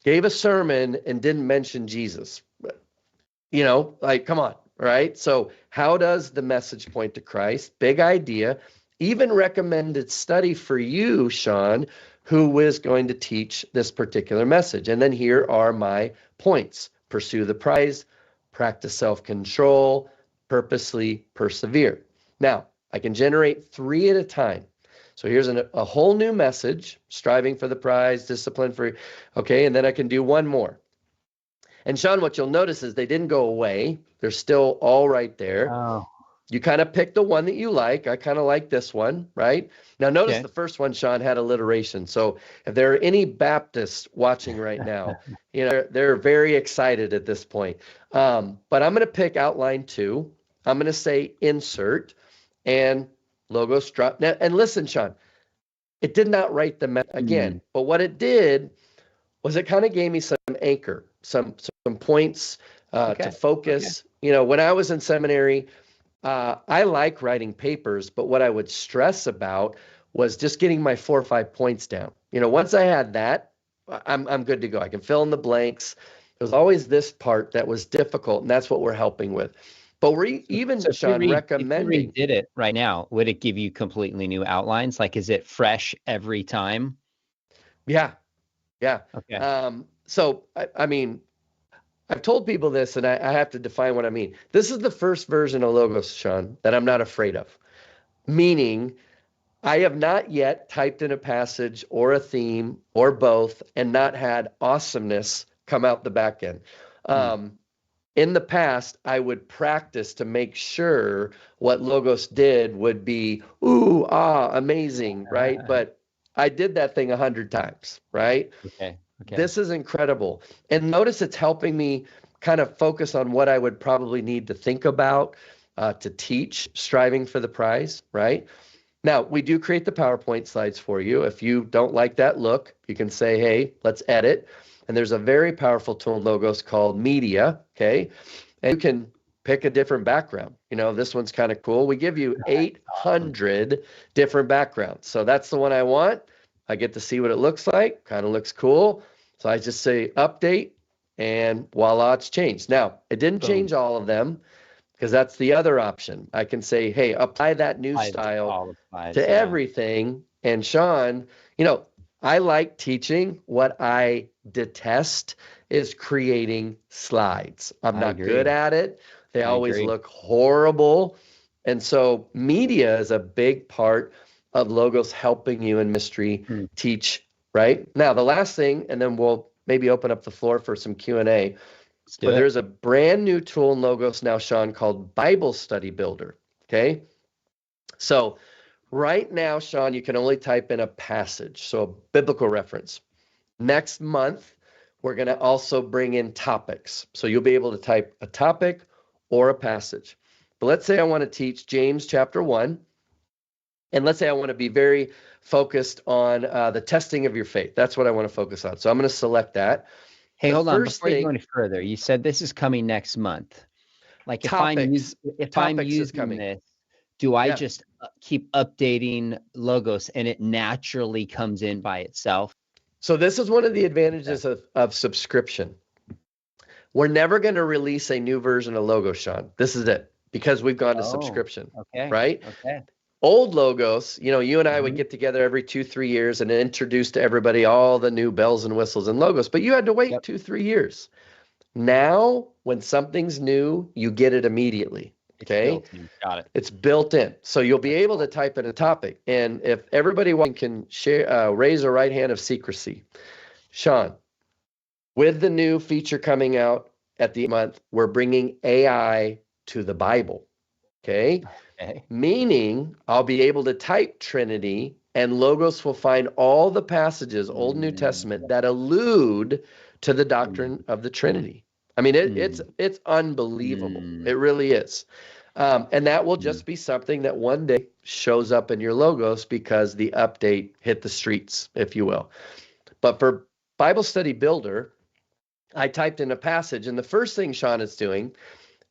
gave a sermon and didn't mention Jesus? Like, come on, right? So how does the message point to Christ? Big idea. Even recommended study for you, Sean, who is going to teach this particular message. And then here are my points. Pursue the prize, practice self-control, purposely persevere. Now, I can generate 3 at a time. So here's a whole new message, striving for the prize, discipline for, okay, and then I can do one more. And Sean, what you'll notice is they didn't go away. They're still all right there. Oh, You kind of pick the one that you like. I kind of like this one, right? Now, notice okay. the first one, Sean, had alliteration. So if there are any Baptists watching right now, they're very excited at this point. But I'm going to pick outline 2. I'm going to say insert and logos drop. Now, and listen, Sean, it did not write the Mm, again, but what it did was it kind of gave me some anchor, some points to okay. Okay. focus. When I was in seminary, I like writing papers, but what I would stress about was just getting my 4 or 5 points down. Once I had that, I'm good to go. I can fill in the blanks. There's always this part that was difficult, and that's what we're helping with. But we're even, So Sean, if you recommending. redid it right now, would it give you completely new outlines? Like, is it fresh every time? Yeah, yeah. Okay. So, I mean, I've told people this, and I have to define what I mean. This is the first version of Logos, Sean, that I'm not afraid of. Meaning, I have not yet typed in a passage or a theme or both and not had awesomeness come out the back end. Hmm. In the past, I would practice to make sure what Logos did would be, ooh, amazing, right? But I did that thing 100 times, right? Okay. Okay. This is incredible. And notice it's helping me kind of focus on what I would probably need to think about to teach, striving for the prize, right? Now, we do create the PowerPoint slides for you. If you don't like that look, you can say, hey, let's edit. And there's a very powerful tool in Logos called Media, okay? And you can pick a different background. This one's kind of cool. We give you Awesome. 800 different backgrounds. So that's the one I want. I get to see what it looks like. Kind of looks cool. So I just say update, and voila, it's changed. Now, it didn't Boom. change all of them because that's the other option. I can say, hey, apply that new Applies to style all the slides. to Yeah. everything. And Sean, I like teaching. What I detest is creating slides. I'm I not good agree. at it. They I always agree. look horrible. And so media is a big part of Logos helping you in mystery Hmm. teach, right? Now, the last thing, and then we'll maybe open up the floor for some Q&A, Let's do but it. there's a brand new tool in Logos now, Sean, called Bible Study Builder, okay? So right now, Sean, you can only type in a passage, so a biblical reference. Next month, We're going to also bring in topics. So you'll be able to type a topic or a passage. But let's say I want to teach James chapter 1. And let's say I want to be very focused on the testing of your faith. That's what I want to focus on. So I'm going to select that. Hey, The hold on. first Before you go thing, any further, you said this is coming next month. Like if I'm topics is using coming. this, do I Yeah. just keep updating logos and it naturally comes in by itself? So this is one of the advantages of subscription. We're never going to release a new version of Logo, Sean. This is it, because we've gone to subscription, Okay. right? Okay. Old logos, you and I would Mhm. get together every 2-3 years and introduce to everybody all the new bells and whistles and logos, but you had to wait Yep. 2-3 years. Now, when something's new, you get it immediately. It's Okay. built in. Got it. It's built in. So you'll be That's able to cool. type in a topic. And if everybody can share, raise a right hand of secrecy. Sean, with the new feature coming out at the month, we're bringing AI to the Bible. Okay. Okay. Meaning I'll be able to type Trinity and Logos will find all the passages, Old and New Testament, Mm, that allude to the mm, doctrine of the Trinity. I mean, mm, it's unbelievable. mm, It really is. And that will mm. just be something that one day shows up in your Logos because the update hit the streets, if you will. But for Bible Study Builder, I typed in a passage, and the first thing Sean is doing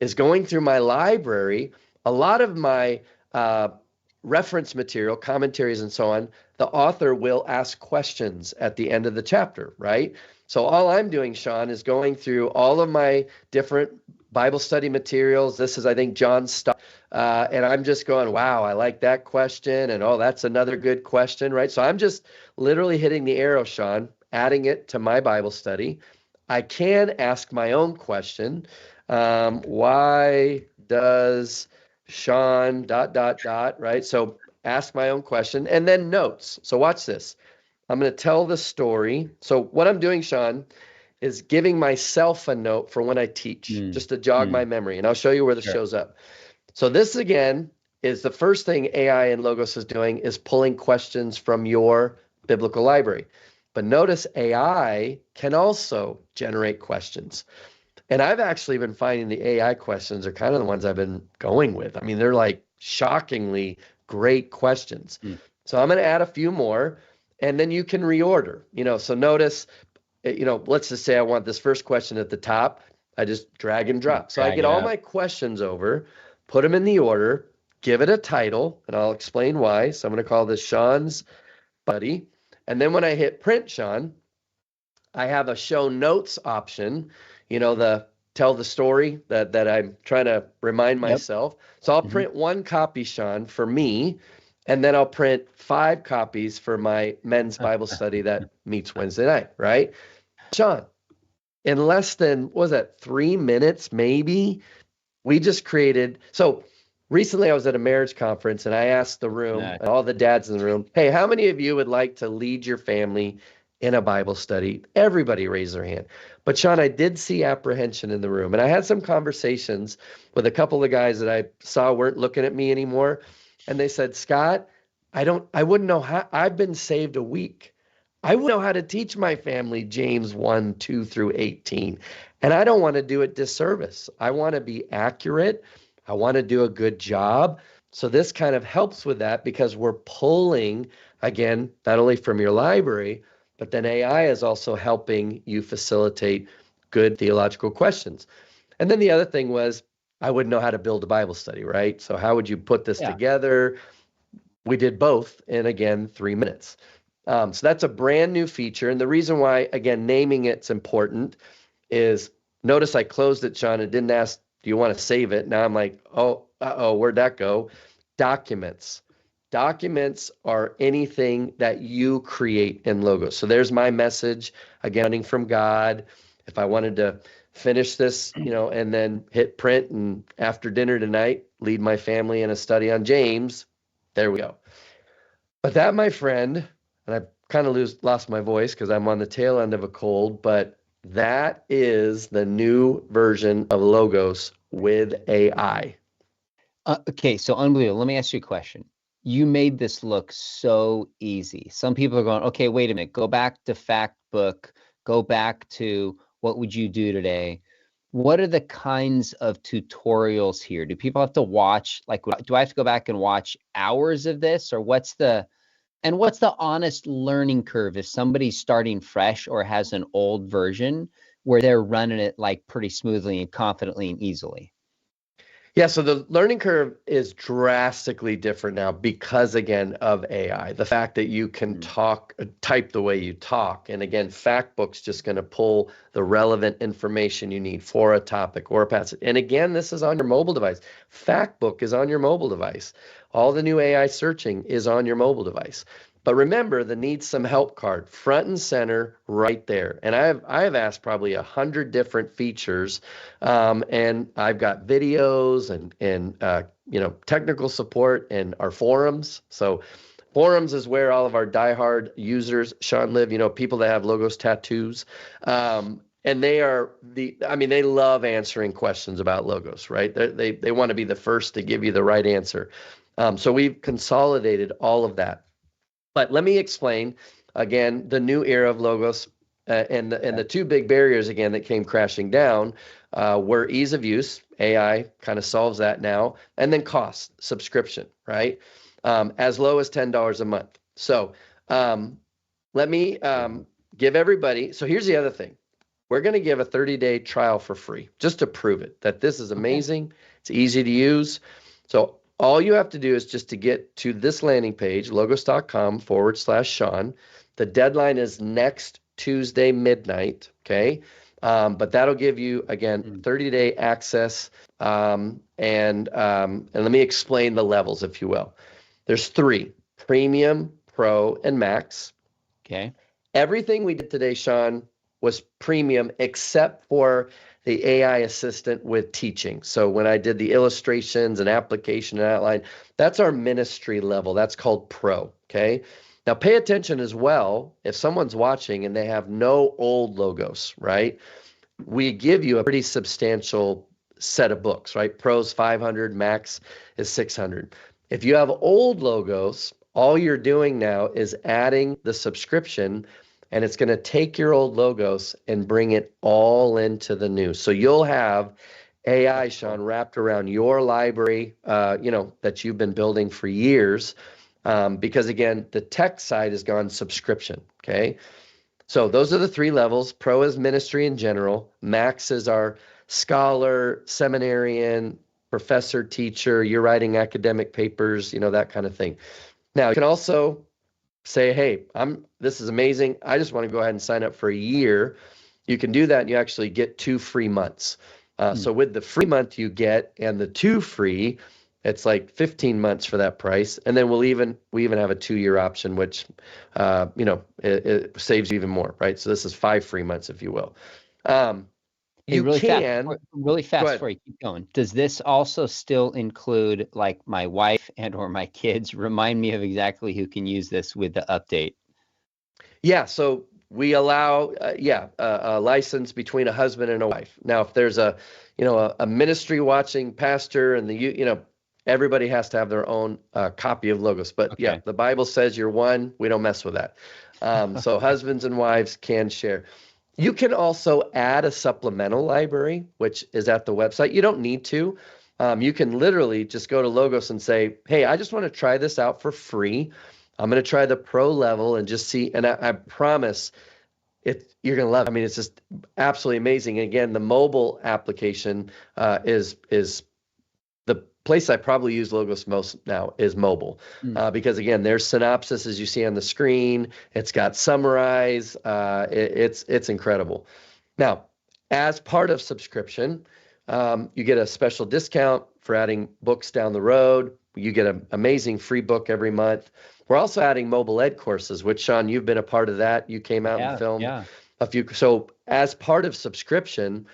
is going through my library. A lot of my reference material, commentaries, and so on, the author will ask questions at the end of the chapter, right? So all I'm doing, Sean, is going through all of my different Bible study materials. This is, I think, John Stott. And I'm just going, wow, I like that question. And oh, that's another good question, right? So I'm just literally hitting the arrow, Sean, adding it to my Bible study. I can ask my own question. Why does Sean ... right? So ask my own question and then notes. So watch this. I'm going to tell the story. So what I'm doing, Sean, is giving myself a note for when I teach, Mm, just to jog my mm. memory. And I'll show you where this Sure. shows up. So this again is the first thing AI and Logos is doing, is pulling questions from your biblical library. But notice AI can also generate questions. And I've actually been finding the AI questions are kind of the ones I've been going with. I mean, they're like shockingly great questions. Mm. So I'm going to add a few more and then you can reorder. So notice, let's just say I want this first question at the top. I just drag and drop. So I Drag get it all up. my questions over, put them in the order, give it a title, and I'll explain why. So I'm going to call this Sean's Buddy. And then when I hit print, Sean, I have a show notes option, the tell the story that I'm trying to remind Yep. myself. So I'll Mhm. print one copy, Sean, for me, and then I'll print 5 copies for my men's Bible study that meets Wednesday night, right? Sean, in less than, what was that, 3 minutes maybe, we just created. So recently I was at a marriage conference and I asked the room, Nice. all the dads in the room, hey, how many of you would like to lead your family in a Bible study? Everybody raised their hand. But Sean, I did see apprehension in the room. And I had some conversations with a couple of guys that I saw weren't looking at me anymore. And they said, Scott, I wouldn't know how. I've been saved a week. I wouldn't know how to teach my family James 1, 2 through 18. And I don't want to do it disservice. I want to be accurate. I want to do a good job. So this kind of helps with that because we're pulling, again, not only from your library, but then AI is also helping you facilitate good theological questions. And then the other thing was, I wouldn't know how to build a Bible study, right? So how would you put this Yeah. together? We did both in, again, 3 minutes. So that's a brand new feature. And the reason why, again, naming it's important is, notice I closed it, Sean, and didn't ask, do you want to save it? Now I'm like, oh, where'd that go? Documents. Documents are anything that you create in Logos. So there's my message, again, running from God. If I wanted to finish this, and then hit print and after dinner tonight, lead my family in a study on James, there we go. But that, my friend, and I've kind of lost my voice because I'm on the tail end of a cold, but that is the new version of Logos with AI. Okay, so unbelievable. Let me ask you a question. You made this look so easy. Some people are going, okay, wait a minute, go back to fact book go back to what would you do today? What are the kinds of tutorials here? Do people have to watch, like, do I have to go back and watch hours of this, or what's the honest learning curve if somebody's starting fresh or has an old version where they're running it like pretty smoothly and confidently and easily? Yeah, so the learning curve is drastically different now because, again, of AI. The fact that you can Mm. type the way you talk. And again, Factbook's just going to pull the relevant information you need for a topic or a passage. And again, this is on your mobile device. Factbook is on your mobile device. All the new AI searching is on your mobile device. But remember the need some help card, front and center, right there. And I have asked probably 100 different features, and I've got videos and technical support and our forums. So forums is where all of our diehard users, Sean, live. People that have logos tattoos. And they love answering questions about logos, right? They want to be the first to give you the right answer. So we've consolidated all of that. But let me explain again the new era of logos, and the two big barriers again that came crashing down were ease of use. AI kind of solves that now, and then cost, subscription, right? As low as $10 a month. So let me give everybody. So here's the other thing. We're going to give a 30-day trial for free just to prove it that this is Okay. amazing. It's easy to use. So all you have to do is just to get to this landing page, logos.com/Sean. The deadline is next Tuesday midnight. Okay. But that'll give you, again, 30-day access. And let me explain the levels, if you will. There's three: Premium, Pro, and Max. Okay. Everything we did today, Sean, was premium except for the AI assistant with teaching. So when I did the illustrations and application and outline, that's our ministry level. That's called Pro. Okay. Now pay attention as well. If someone's watching and they have no old logos, right? We give you a pretty substantial set of books, right? Pro's 500, Max is 600. If you have old logos, all you're doing now is adding the subscription, and it's going to take your old logos and bring it all into the new. So you'll have AI, Sean, wrapped around your library, that you've been building for years. Because again, the tech side has gone subscription. Okay. So those are the three levels. Pro is ministry in general. Max is our scholar, seminarian, professor, teacher. You're writing academic papers, that kind of thing. Now you can also say, hey, this is amazing. I just want to go ahead and sign up for a year. You can do that, and you actually get 2 free months. So with the free month you get and the 2 free, it's like 15 months for that price. And then we even have a 2-year option, which it saves you even more, right? So this is 5 free months, if you will. Hey, You can really go fast ahead. before you keep going. Does this also still include like my wife and or my kids? Remind me of exactly who can use this with the update. Yeah, so we allow, a license between a husband and a wife. Now, if there's a ministry watching pastor and everybody has to have their own copy of logos. But yeah, Okay. the Bible says you're one. We don't mess with that. So husbands and wives can share. You can also add a supplemental library, which is at the website. You don't need to. You can literally just go to Logos and say, hey, I just want to try this out for free. I'm going to try the pro level and just see. And I promise you're going to love it. I mean, it's just absolutely amazing. And again, the mobile application is the place I probably use Logos most now is mobile, because again, there's synopsis as you see on the screen. It's got summarize. It's incredible. Now, as part of subscription, you get a special discount for adding books down the road. You get an amazing free book every month. We're also adding mobile ed courses, which, Sean, you've been a part of that. You came out and filmed a few. So as part of subscription,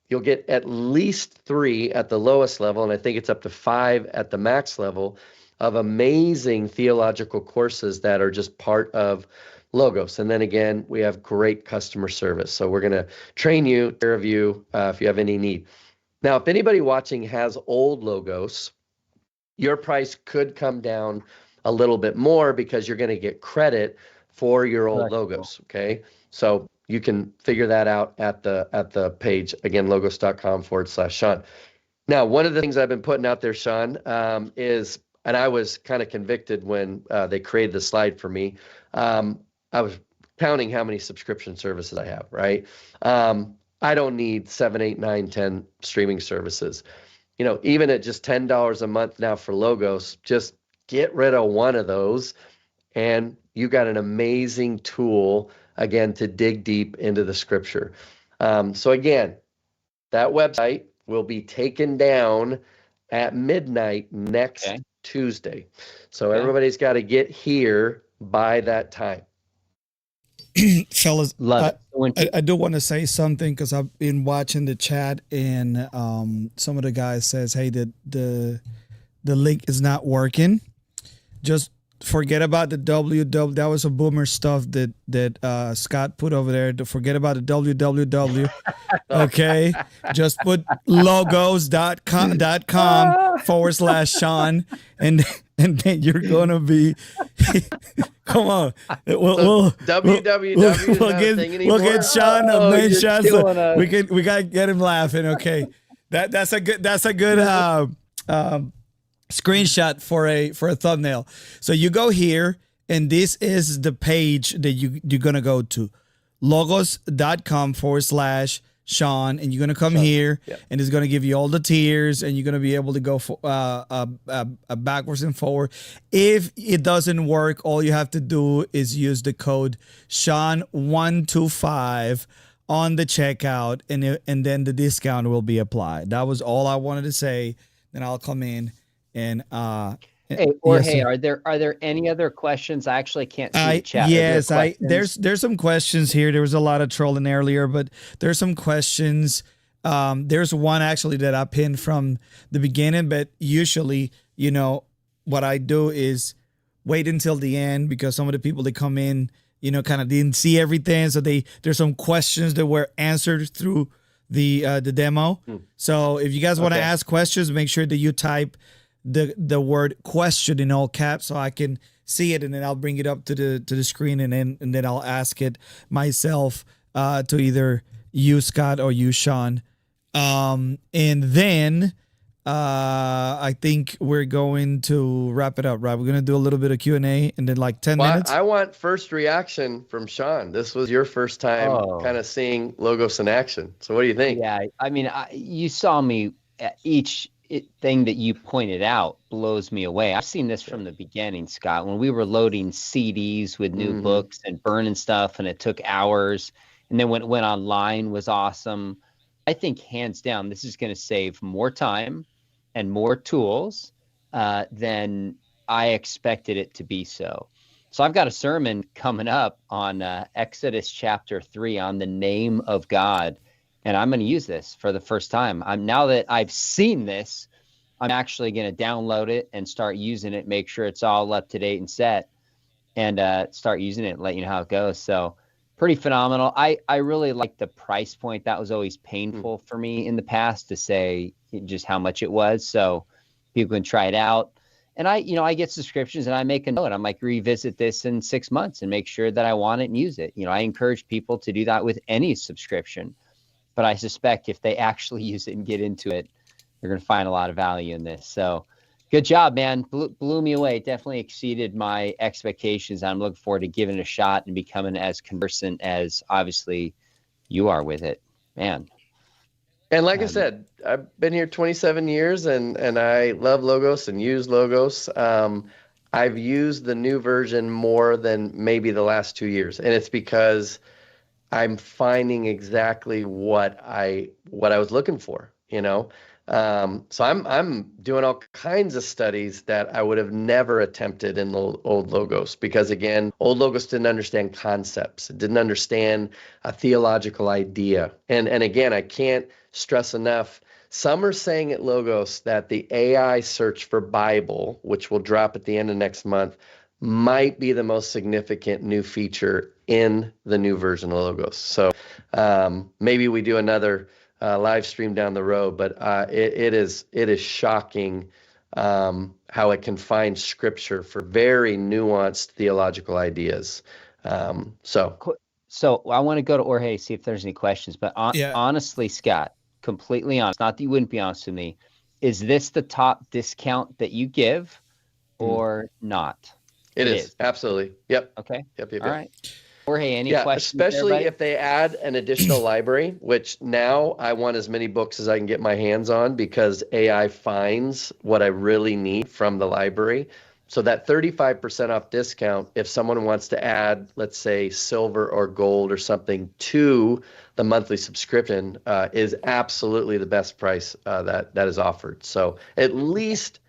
you'll get at least 3 at the lowest level, and I think it's up to 5 at the max level, of amazing theological courses that are just part of Logos. And then again, we have great customer service. So we're going to train you, take care of you if you have any need. Now, if anybody watching has old logos, your price could come down a little bit more because you're going to get credit for your old logos. Okay. So you can figure that out at the page, again, logos.com/Sean. Now, one of the things I've been putting out there, Sean, is, and I was kind of convicted when they created the slide for me. I was counting how many subscription services I have, right? I don't need 7, 8, 9, 10 streaming services. Even at just $10 a month now for Logos, just get rid of one of those, and you got an amazing tool, again, to dig deep into the scripture. So again, that website will be taken down at midnight next Tuesday. So everybody's got to get here by that time. Fellas, Love it. I do want to say something because I've been watching the chat, and some of the guys says, "Hey, the link is not working." Just forget about the www. That was a boomer stuff that Scott put over there. Forget about the www. Okay, just put logos.com/Sean, and then you're gonna be. Come on, we'll get Sean a main shot. So we gotta get him laughing. Okay, that's a good screenshot for a thumbnail. So you go here, and this is the page that you're gonna go to, logos.com/Sean, and you're gonna come here, and it's gonna give you all the tiers, and you're gonna be able to go for backwards and forward. If it doesn't work, all you have to do is use the code Sean125 on the checkout, and then the discount will be applied. That was all I wanted to say. Then I'll come in and Hey, Jorge, are there any other questions? I actually can't see the chat. Yes, there's some questions here. There was a lot of trolling earlier, but there's some questions. There's one actually that I pinned from the beginning, but usually, what I do is wait until the end, because some of the people that come in, kind of didn't see everything. So there's some questions that were answered through the demo. So if you guys want to ask questions, make sure that you type the word question in all caps so I can see it, and then I'll bring it up to the screen, and then I'll ask it myself to either you, Scott, or you, Sean. And then I think we're going to wrap it up, right? We're going to do a little bit of Q&A and then like 10 minutes. I want first reaction from Sean. This was your first time kind of seeing Logos in action. So what do you think? Yeah, I mean, you saw me each thing that you pointed out blows me away. I've seen this from the beginning, Scott, when we were loading CDs with new books and burning stuff, and it took hours. And then when it went online was awesome. I think hands down, this is going to save more time and more tools than I expected it to be. So I've got a sermon coming up on Exodus chapter 3 on the name of God. And I'm going to use this for the first time. Now that I've seen this, I'm actually going to download it and start using it, make sure it's all up to date and set, and start using it and let you know how it goes. So pretty phenomenal. I really like the price point. That was always painful for me in the past to say just how much it was. So people can try it out. And I get subscriptions, and I make a note. I'm like, revisit this in 6 months and make sure that I want it and use it. I encourage people to do that with any subscription. But I suspect if they actually use it and get into it, they're going to find a lot of value in this. So good job, man. Blew me away. Definitely exceeded my expectations. I'm looking forward to giving it a shot and becoming as conversant as obviously you are with it, man. And like I said, I've been here 27 years, and I love Logos and use Logos. I've used the new version more than maybe the last 2 years. And it's because I'm finding exactly what I was looking for, So I'm doing all kinds of studies that I would have never attempted in the old Logos, because again, old Logos didn't understand concepts. It didn't understand a theological idea. And again, I can't stress enough. Some are saying at Logos that the AI search for Bible, which will drop at the end of next month, might be the most significant new feature in the new version of Logos. So maybe we do another live stream down the road, but it is shocking how it can find scripture for very nuanced theological ideas. So I want to go to Jorge, see if there's any questions. But Yeah. honestly, Scott, completely honest, not that you wouldn't be honest with me, is this the top discount that you give Mm. or not? It It is. is. Absolutely. Yep. Okay. Yep. Yep. All Yep. right. Jorge, any Yeah, questions there, especially buddy? if they add an additional library, which now I want as many books as I can get my hands on because AI finds what I really need from the library. So that 35% off discount, if someone wants to add, let's say, silver or gold or something to the monthly subscription, is absolutely the best price that is offered. So at least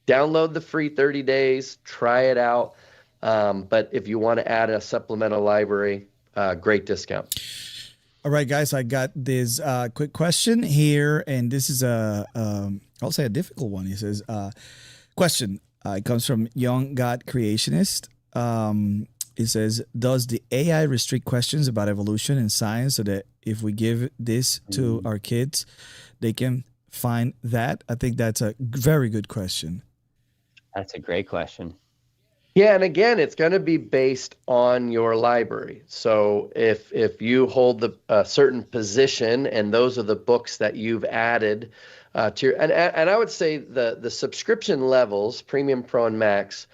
download the free 30 days, try it out. But if you want to add a supplemental library, great discount. All right, guys, I got this quick question here, and this is I'll say a difficult one. He says, question. It comes from Young God Creationist. It says, does the AI restrict questions about evolution and science so that if we give this to our kids, they can find that? I think that's a very good question. That's a great question. Yeah, and again, it's going to be based on your library. So if you hold the certain position, and those are the books that you've added to your, and I would say the subscription levels, Premium, Pro, and Max,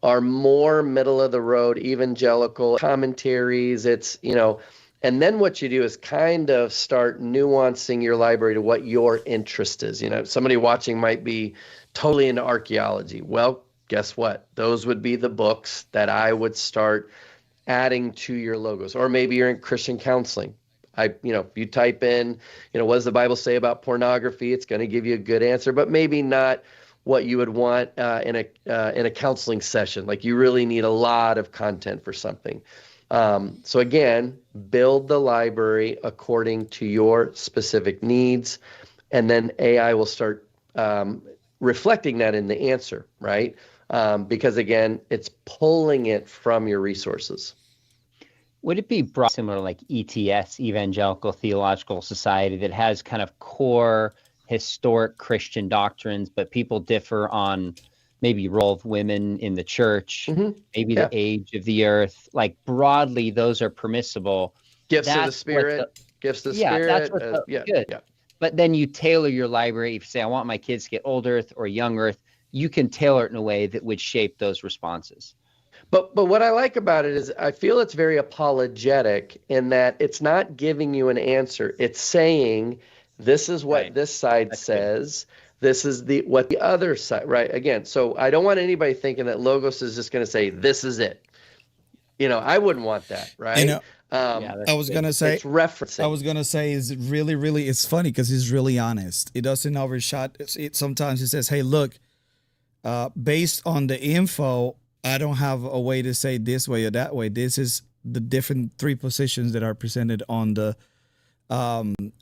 are more middle of the road, evangelical commentaries. It's, and then what you do is kind of start nuancing your library to what your interest is. Somebody watching might be totally into archaeology. Well, guess what? Those would be the books that I would start adding to your logos. Or maybe you're in Christian counseling. If you type in, what does the Bible say about pornography? It's going to give you a good answer, but maybe not what you would want in a counseling session. Like, you really need a lot of content for something. So again, build the library according to your specific needs, and then AI will start reflecting that in the answer, right? Because again, it's pulling it from your resources. Would it be broad, similar to like ETS, Evangelical Theological Society, that has kind of core historic Christian doctrines, but people differ on maybe role of women in the church, maybe Yeah. the age of the earth? Like, broadly, those are permissible. Gifts of the That's what Spirit, gifts of the yeah, that's Spirit. what's Yeah, good. yeah. But then you tailor your library. If you say, I want my kids to get old earth or young earth, you can tailor it in a way that would shape those responses. But what I like about it is I feel it's very apologetic in that it's not giving you an answer. It's saying, this is what Right. this side That's says. This is what the other side, right? Again, so I don't want anybody thinking that Logos is just going to say, this is it. I wouldn't want that, right? Yeah, I that's was good. gonna say, It's referencing. I was gonna say, is really, really, it's funny because he's really honest. It doesn't overshot. Sometimes he says, "Hey, look, based on the info, I don't have a way to say this way or that way. This is the different three positions that are presented on the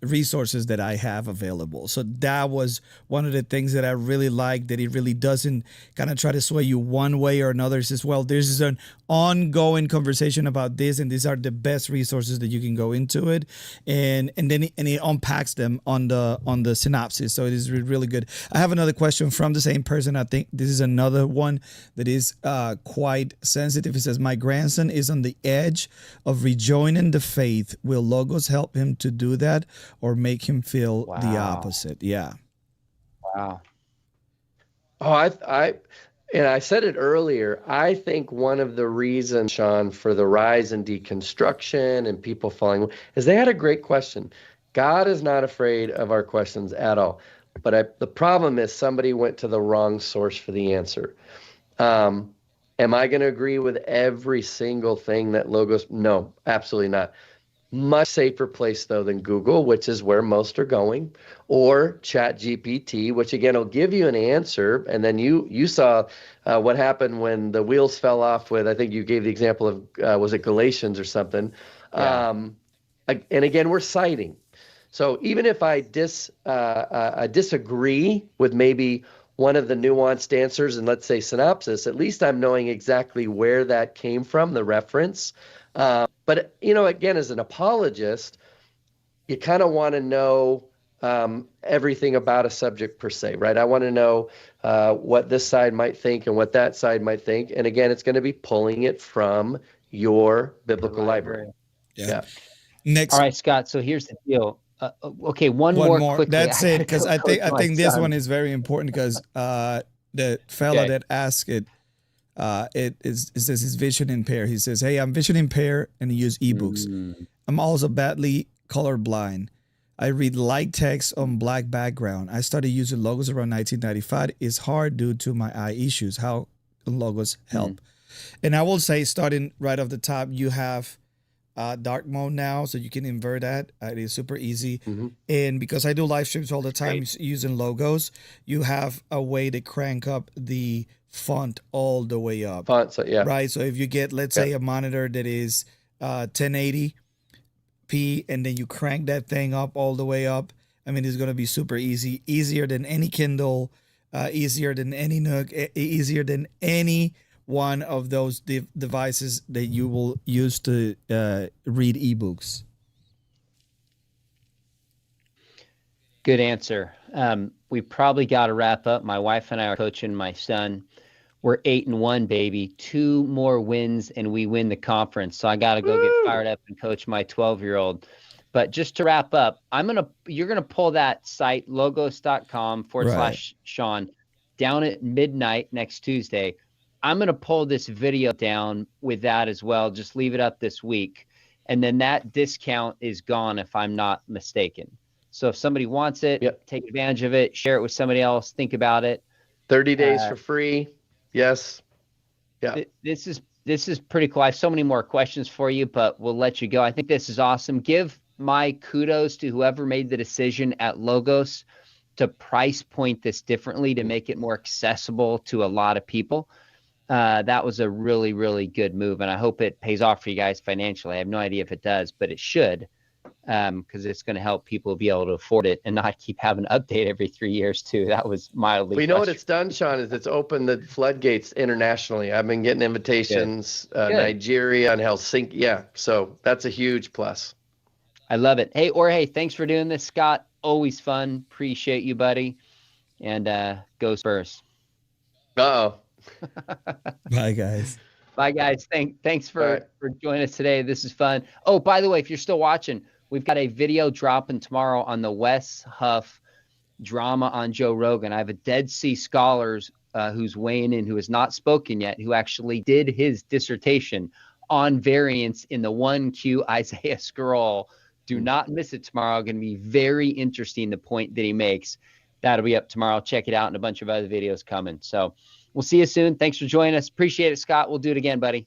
resources that I have available." So that was one of the things that I really like, that he really doesn't kind of try to sway you one way or another. He says, well, there's an ongoing conversation about this, and these are the best resources that you can go into it. And then he unpacks them on the synopsis. So it is really good. I have another question from the same person. I think this is another one that is quite sensitive. It says, my grandson is on the edge of rejoining the faith. Will Logos help him to do that, or make him feel the Wow. opposite? Yeah. Wow. Oh, and I said it earlier, I think one of the reasons, Sean, for the rise in deconstruction and people falling is they had a great question. God is not afraid of our questions at all. But the problem is somebody went to the wrong source for the answer. Am I going to agree with every single thing that Logos? No, absolutely not. Much safer place, though, than Google, which is where most are going, or ChatGPT, which again will give you an answer. And then you saw what happened when the wheels fell off with, I think you gave the example of, was it Galatians or something? Yeah. And again, we're citing. So even if I disagree with maybe one of the nuanced answers and let's say synopsis, at least I'm knowing exactly where that came from, the reference. But, again, as an apologist, you kind of want to know everything about a subject per se, right? I want to know what this side might think and what that side might think. And again, it's going to be pulling it from your biblical library. Yeah. Next, All right, Scott. So here's the deal. Okay, one one more more. quickly. That's it. Because I coach think my this son. one is very important because the fella Okay. that asked it, it says he's vision impaired. He says, "Hey, I'm vision impaired and I use ebooks. Mm, I'm also badly colorblind. I read light text on black background. I started using logos around 1995. It's hard due to my eye issues. How can logos help?" And I will say, starting right off the top, you have dark mode now, so you can invert that. It is super easy. Mm-hmm. And because I do live streams all the time great. using logos, you have a way to crank up the font all the way up. Font, so yeah. Right. So if you get, let's Yeah. say, a monitor that is 1080p, and then you crank that thing up all the way up, I mean, it's going to be super easy, easier than any Kindle, easier than any Nook, easier than any one of those devices that you will use to read ebooks. Good answer. We probably got to wrap up. My wife and I are coaching my son. We're 8-1, baby. 2 more wins and we win the conference. So I got to go get fired up and coach my 12-year-old. But just to wrap up, you're gonna pull that site logos.com/Sean down at midnight next Tuesday. I'm gonna pull this video down with that as well. Just leave it up this week, and then that discount is gone if I'm not mistaken. So if somebody wants it, Yep. take advantage of it. Share it with somebody else. Think about it. 30 days for free. Yes. Yeah. This is pretty cool. I have so many more questions for you, but we'll let you go. I think this is awesome. Give my kudos to whoever made the decision at Logos to price point this differently to make it more accessible to a lot of people. That was a really, really good move, and I hope it pays off for you guys financially. I have no idea if it does, but it should, because it's going to help people be able to afford it and not keep having to update every 3 years too. That was mildly. We know what it's done, Sean, is it's opened the floodgates internationally. I've been getting invitations, Nigeria and Helsinki. Yeah, so that's a huge plus. I love it. Hey, Jorge, thanks for doing this, Scott. Always fun. Appreciate you, buddy. And go Spurs. Uh-oh. Bye, guys. Bye, guys. Thanks for joining us today. This is fun. Oh, by the way, if you're still watching, we've got a video dropping tomorrow on the Wes Huff drama on Joe Rogan. I have a Dead Sea Scholars who's weighing in, who has not spoken yet, who actually did his dissertation on variants in the 1Q Isaiah scroll. Do not miss it tomorrow. Going to be very interesting, the point that he makes. That'll be up tomorrow. Check it out, and a bunch of other videos coming. So we'll see you soon. Thanks for joining us. Appreciate it, Scott. We'll do it again, buddy.